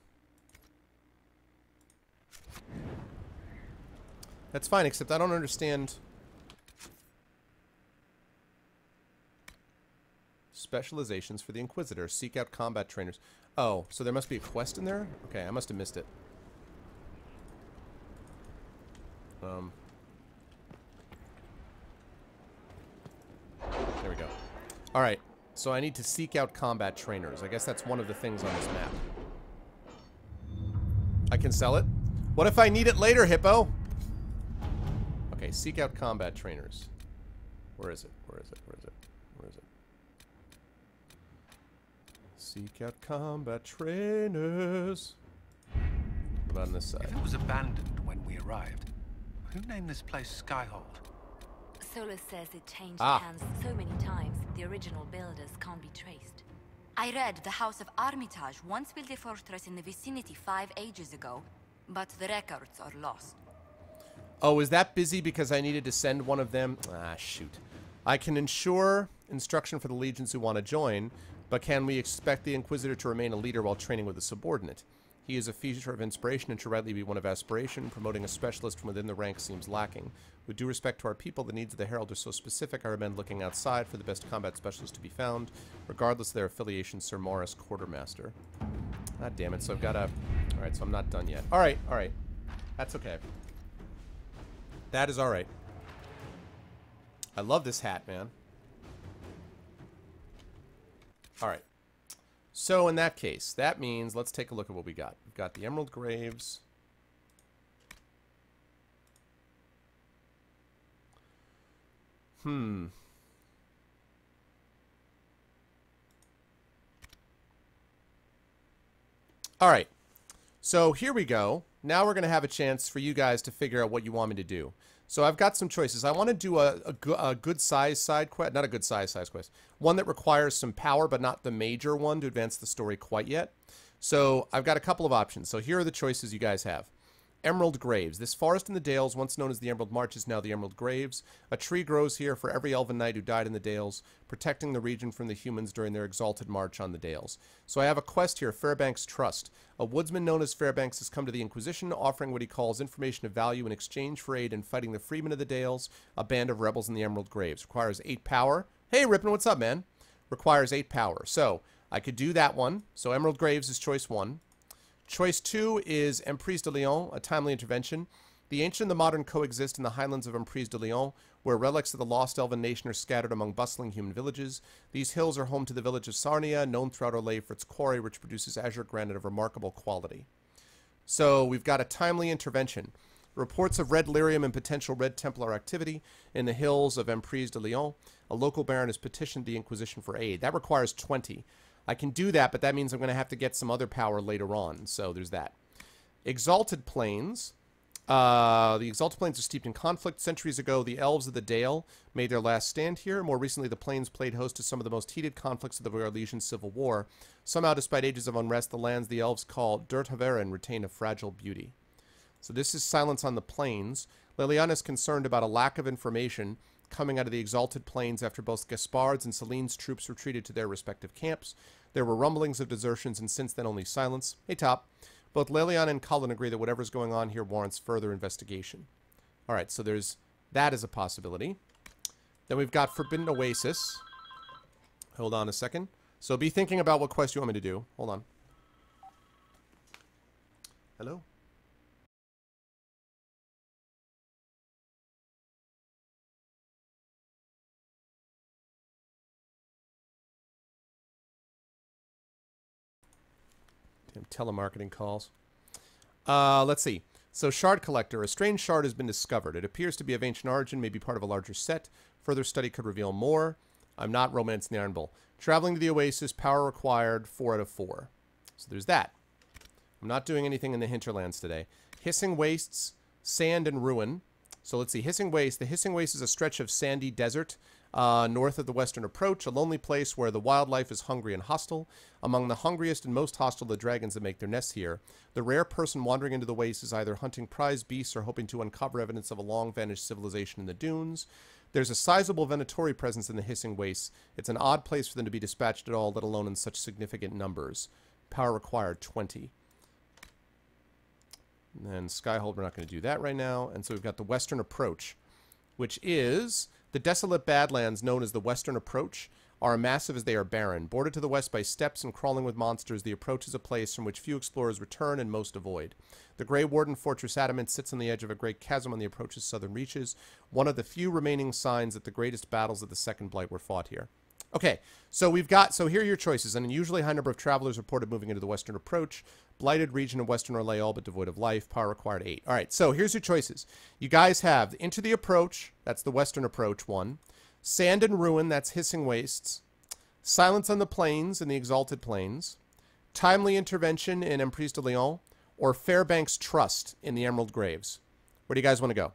That's fine, except I don't understand. Specializations for the Inquisitor. Seek out combat trainers. Oh, so there must be a quest in there? Okay, I must have missed it. There we go. Alright, so I need to seek out combat trainers. I guess that's one of the things on this map. I can sell it? What if I need it later, Hippo? Okay, seek out combat trainers. Where is it? Where is it? Where is it? Where is it? Seek out combat trainers. What about on this side? If it was abandoned when we arrived, who named this place Skyhold? Solus says it changed hands so many times, the original builders can't be traced. I read the House of Armitage once built a fortress in the vicinity 5 ages ago, but the records are lost. Oh, is that busy because I needed to send one of them? Ah, shoot. I can ensure instruction for the legions who want to join, but can we expect the Inquisitor to remain a leader while training with a subordinate? He is a feature of inspiration and should rightly be one of aspiration. Promoting a specialist from within the ranks seems lacking. With due respect to our people, the needs of the Herald are so specific, I recommend looking outside for the best combat specialist to be found, regardless of their affiliation. Sir Morris, Quartermaster. God damn it, so I've got to... Alright, so I'm not done yet. Alright, alright. That's okay. That is alright. I love this hat, man. Alright. So in that case, that means let's take a look at what we got. We've got the Emerald Graves. Alright. So here we go. Now we're going to have a chance for you guys to figure out what you want me to do. So I've got some choices. I want to do a good size side quest. Not a good size quest. One that requires some power, but not the major one to advance the story quite yet. So I've got a couple of options. So here are the choices you guys have. Emerald Graves. This forest in the Dales, once known as the Emerald March, is now the Emerald Graves. A tree grows here for every elven knight who died in the Dales, protecting the region from the humans during their exalted march on the Dales. So I have a quest here, Fairbanks Trust. A woodsman known as Fairbanks has come to the Inquisition, offering what he calls information of value in exchange for aid in fighting the Freemen of the Dales, a band of rebels in the Emerald Graves. Requires 8 power. Hey, Rippin', what's up, man? Requires 8 power. So I could do that one. So Emerald Graves is choice 1. Choice 2 is Emprise de Lyon, a timely intervention. The ancient and the modern coexist in the highlands of Emprise de Lyon, where relics of the lost elven nation are scattered among bustling human villages. These hills are home to the village of Sarnia, known throughout Orlais for its quarry, which produces azure granite of remarkable quality. So we've got a timely intervention. Reports of red lyrium and potential red Templar activity in the hills of Emprise de Lyon. A local baron has petitioned the Inquisition for aid. That requires 20. I can do that, but that means I'm going to have to get some other power later on. So there's that. Exalted Plains. The Exalted Plains are steeped in conflict. Centuries ago, the Elves of the Dale made their last stand here. More recently, the Plains played host to some of the most heated conflicts of the Varlesian Civil War. Somehow, despite ages of unrest, the lands the Elves call Durthaveren retain a fragile beauty. So this is Silence on the Plains. Liliana is concerned about a lack of information coming out of the Exalted Plains after both Gaspard's and Celine's troops retreated to their respective camps. There were rumblings of desertions and since then only silence. Hey, Top. Both Liliana and Cullen agree that whatever's going on here warrants further investigation. Alright, so there's that as a possibility. Then we've got Forbidden Oasis. Hold on a second. So be thinking about what quest you want me to do. Hold on. Hello? Damn telemarketing calls. Let's see. So, Shard Collector. A strange shard has been discovered. It appears to be of ancient origin, may be part of a larger set. Further study could reveal more. I'm not romancing the Iron Bull. Traveling to the Oasis, power required, 4 out of 4. So there's that. I'm not doing anything in the hinterlands today. Hissing Wastes, Sand and Ruin. So let's see. Hissing Waste. The Hissing Waste is a stretch of sandy desert north of the western approach, a lonely place where the wildlife is hungry and hostile. Among the hungriest and most hostile the dragons that make their nests here. The rare person wandering into the waste is either hunting prize beasts or hoping to uncover evidence of a long-vanished civilization in the dunes. There's a sizable Venatori presence in the Hissing Wastes. It's an odd place for them to be dispatched at all, let alone in such significant numbers. Power required 20. And then Skyhold, we're not going to do that right now. And so we've got the Western Approach, which is the desolate badlands known as the Western Approach are massive as they are barren. Bordered to the west by steppes and crawling with monsters, the approach is a place from which few explorers return and most avoid. The Grey Warden Fortress Adamant sits on the edge of a great chasm on the approach's southern reaches, one of the few remaining signs that the greatest battles of the Second Blight were fought here. Okay, so here are your choices. An unusually high number of travelers reported moving into the Western Approach. Blighted region of Western Orlais, all but devoid of life. Power required 8. All right, so here's your choices. You guys have Into the Approach, that's the Western Approach one. Sand and Ruin, that's Hissing Wastes. Silence on the Plains in the Exalted Plains. Timely Intervention in Emprise de Lyon. Or Fairbanks Trust in the Emerald Graves. Where do you guys want to go?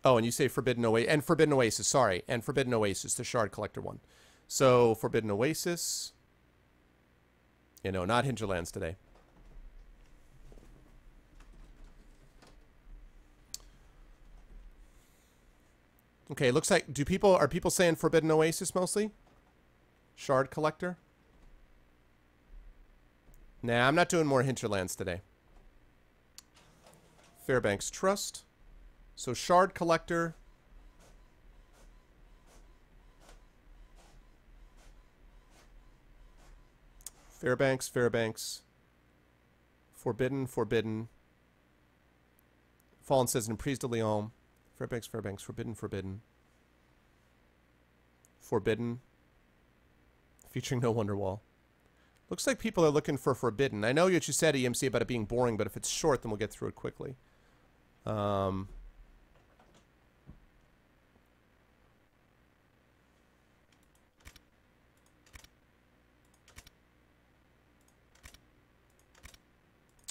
Oh, and you say Forbidden Oasis. And Forbidden Oasis, sorry. And Forbidden Oasis, the Shard Collector one. So, Forbidden Oasis. You know, not Hinterlands today. Okay, looks like... Are people saying Forbidden Oasis mostly? Shard Collector? Nah, I'm not doing more Hinterlands today. Fairbanks Trust. So, Shard Collector. Fairbanks. Forbidden. Fallen says in Emprise de Lyon. Fairbanks. Forbidden. Featuring no Wonderwall. Looks like people are looking for Forbidden. I know what you said, EMC, about it being boring, but if it's short, then we'll get through it quickly.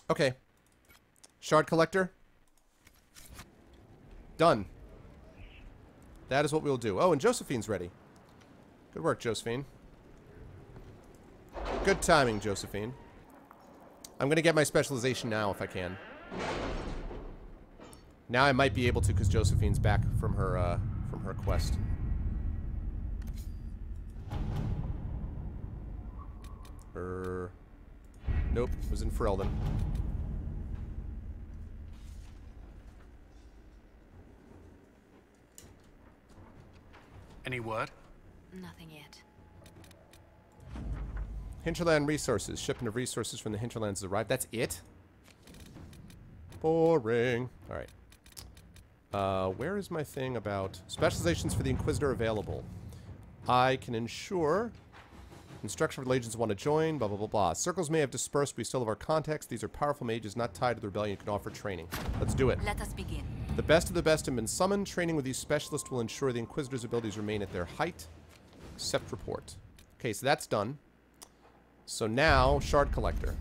Okay. Shard Collector. Done. That is what we'll do. Oh, and Josephine's ready. Good work, Josephine. Good timing, Josephine. I'm going to get my specialization now if I can. Now I might be able to because Josephine's back from her quest. Nope, it was in Ferelden. Any word? Nothing yet. Hinterland resources. Shipment of resources from the Hinterlands has arrived. That's it? Boring. Alright. Where is my thing about... Specializations for the Inquisitor available. I can ensure... Instruction for legions want to join, blah, blah, blah, blah. Circles may have dispersed, we still have our contacts. These are powerful mages not tied to the rebellion who can offer training. Let's do it. Let us begin. The best of the best have been summoned. Training with these specialists will ensure the Inquisitor's abilities remain at their height. Accept report. Okay, so that's done. So now, Shard Collector.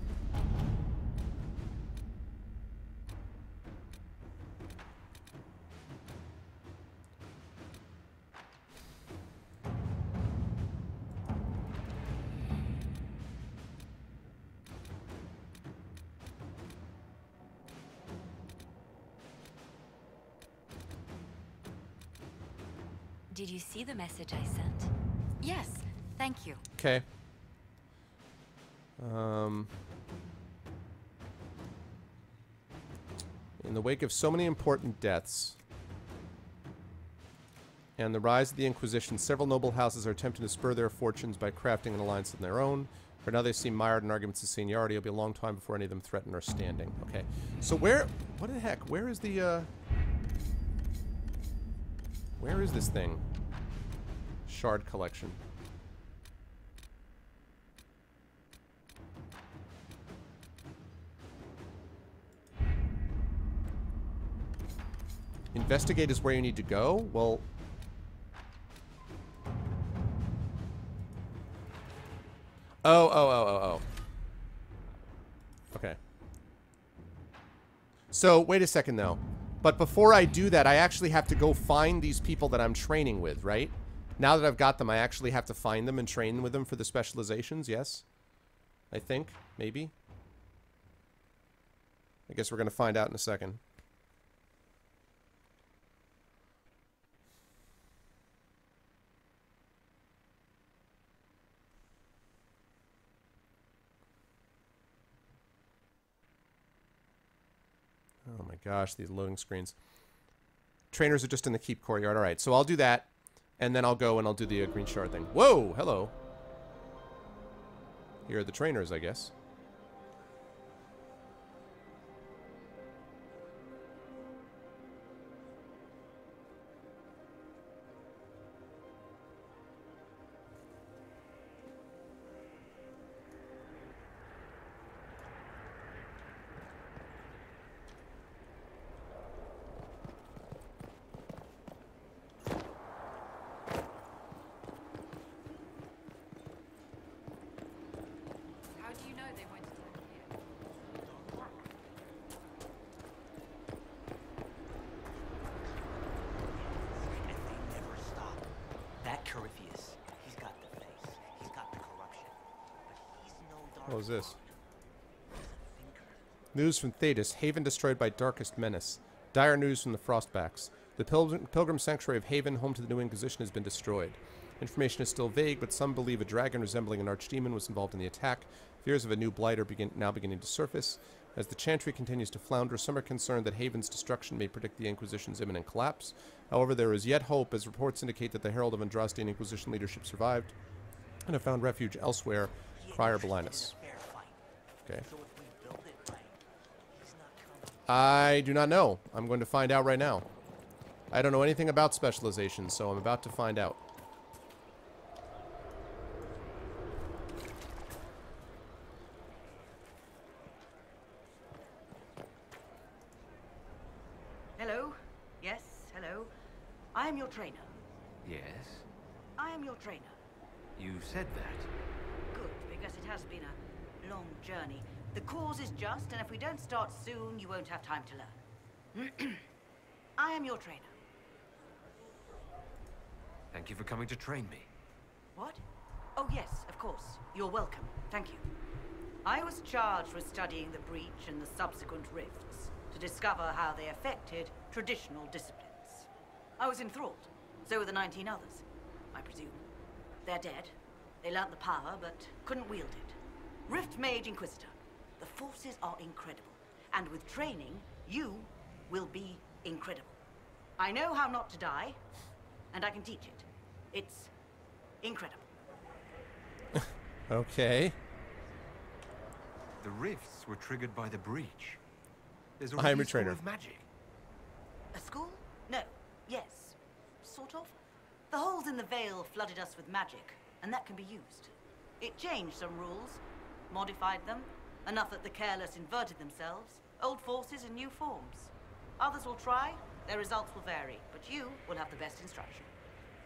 Did you see the message I sent? Yes, thank you. Okay. In the wake of so many important deaths and the rise of the Inquisition, several noble houses are attempting to spur their fortunes by crafting an alliance of their own. For now they seem mired in arguments of seniority. It'll be a long time before any of them threaten our standing. Okay. So what the heck? Where is the, where is this thing? Shard Collection. Investigate is where you need to go? Well... Oh. Okay. So, wait a second, though. But before I do that, I actually have to go find these people that I'm training with, right? Now that I've got them, I actually have to find them and train with them for the specializations, yes? I think, maybe. I guess we're going to find out in a second. Oh my gosh, these loading screens. Trainers are just in the keep courtyard. All right, so I'll do that, and then I'll go and I'll do the green shard thing. Whoa, hello. Here are the trainers, I guess. What was this? News from Thetis. Haven destroyed by Darkest Menace. Dire news from the Frostbacks. The Pilgrim Sanctuary of Haven, home to the New Inquisition, has been destroyed. Information is still vague, but some believe a dragon resembling an archdemon was involved in the attack. Fears of a new blight are now beginning to surface. As the Chantry continues to flounder, some are concerned that Haven's destruction may predict the Inquisition's imminent collapse. However, there is yet hope, as reports indicate that the Herald of Andrastian Inquisition leadership survived and have found refuge elsewhere. Crier Belinus. Okay. I do not know. I'm going to find out right now. I don't know anything about specialization, so I'm about to find out. Hello? Yes, hello. I am your trainer. Yes? I am your trainer. You said that. Good, because it has been a long journey. The cause is just, and if we don't start soon, you won't have time to learn. I am your trainer. Thank you for coming to train me. What? Oh, yes, of course. You're welcome. Thank you. I was charged with studying the breach and the subsequent rifts to discover how they affected traditional disciplines. I was enthralled. So were the 19 others, I presume. They're dead. They learnt the power, but couldn't wield it. Rift Mage Inquisitor. The forces are incredible. And with training, you will be incredible. I know how not to die, and I can teach it. It's incredible. Okay. The rifts were triggered by the breach. There's a I'm a school trainer. of magic. A school? No. Yes. Sort of. The holes in the veil flooded us with magic, and that can be used. It changed some rules, modified them, enough that the careless inverted themselves, old forces in new forms. Others will try, their results will vary, but you will have the best instruction.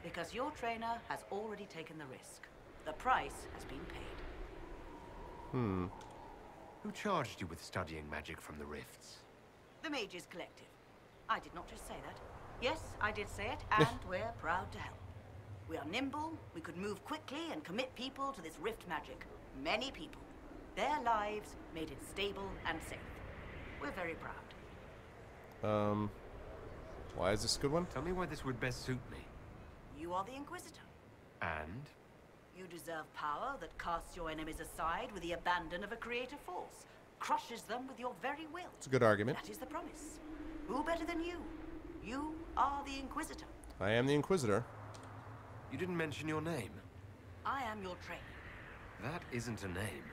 Because your trainer has already taken the risk. The price has been paid. Who charged you with studying magic from the rifts? The Mages Collective. I did not just say that. Yes, I did say it, and we're proud to help. We are nimble, we could move quickly and commit people to this rift magic. Many people. Their lives made it stable and safe. We're very proud. Why is this a good one? Tell me why this would best suit me. You are the Inquisitor. And? You deserve power that casts your enemies aside with the abandon of a creative force. Crushes them with your very will. It's a good argument. That is the promise. Who better than you? You are the Inquisitor. I am the Inquisitor. You didn't mention your name. I am your trainer. That isn't a name.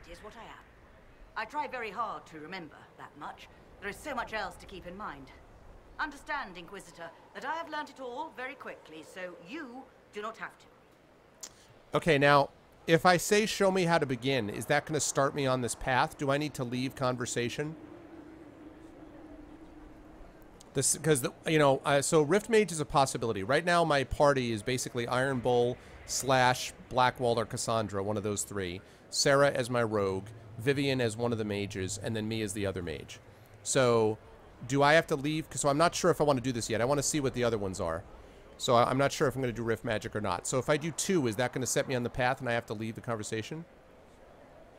It is what I am. I try very hard to remember that much. There is so much else to keep in mind. Understand, Inquisitor, that I have learnt it all very quickly, so you do not have to. Okay, now, if I say show me how to begin, is that going to start me on this path? Do I need to leave conversation? This, because, you know, so Rift Mage is a possibility. Right now, my party is basically Iron Bull / Blackwall or Cassandra, one of those three. Sarah as my rogue, Vivian as one of the mages, and then me as the other mage. So, do I have to leave? So I'm not sure if I want to do this yet. I want to see what the other ones are. So I'm not sure if I'm going to do Rift Magic or not. So if I do 2, is that going to set me on the path and I have to leave the conversation?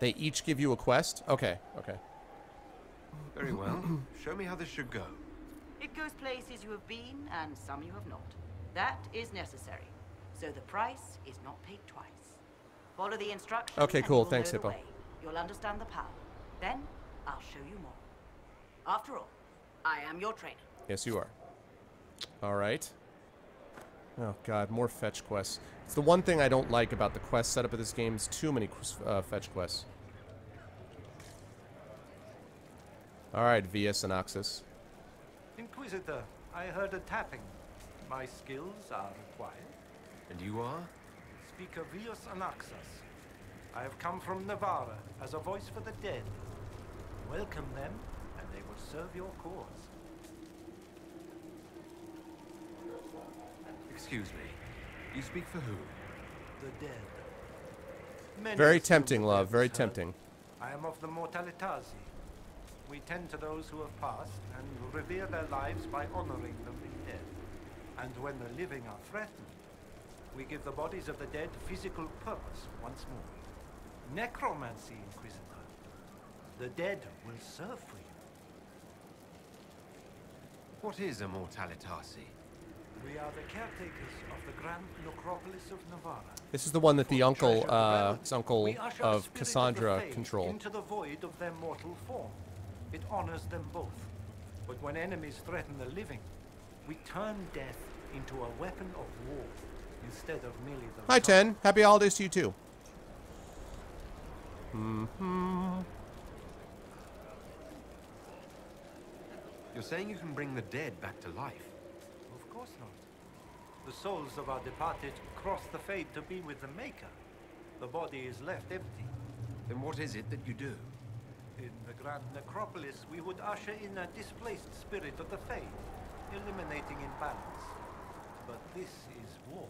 They each give you a quest? Okay, okay. Very well. Show me how this should go. It goes places you have been, and some you have not. That is necessary. So the price is not paid twice. Follow the instructions. Okay, cool. Thanks, Hippo. Hippo. You'll understand the power. Then I'll show you more. After all, I am your trainer. Yes, you are. All right. Oh, God, more fetch quests. It's the one thing I don't like about the quest setup of this game is too many fetch quests. All right, Vias and Oxus. Inquisitor, I heard a tapping. My skills are required. And you are? Speaker Vias Anaxas. I have come from Navarra as a voice for the dead. Welcome them, and they will serve your cause. Excuse me. You speak for who? The dead. Many Very assume tempting, the love. dead Very was heard. tempting. I am of the Mortalitasi. We tend to those who have passed and revere their lives by honoring the dead. And when the living are threatened, we give the bodies of the dead physical purpose once more. Necromancy, Inquisitor. The dead will serve for you. What is a Mortalitasi? We are the caretakers of the Grand Necropolis of Navarra. This is the one that the uncle, his uncle We usher of the spirit Cassandra of the Fae controlled. into the void of their mortal form. It honors them both. But when enemies threaten the living, we turn death into a weapon of war instead of merely the... Hi, Ten. Happy holidays to you, too. Mm-hmm. You're saying you can bring the dead back to life? Of course not. The souls of our departed cross the fade to be with the Maker. The body is left empty. Then what is it that you do? In the Grand Necropolis, we would usher in a displaced spirit of the Fae, eliminating imbalance. But this is war.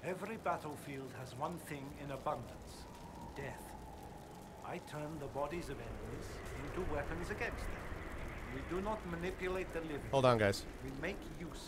Every battlefield has one thing in abundance: death. I turn the bodies of enemies into weapons against them. We do not manipulate the living. Hold on, guys. We make use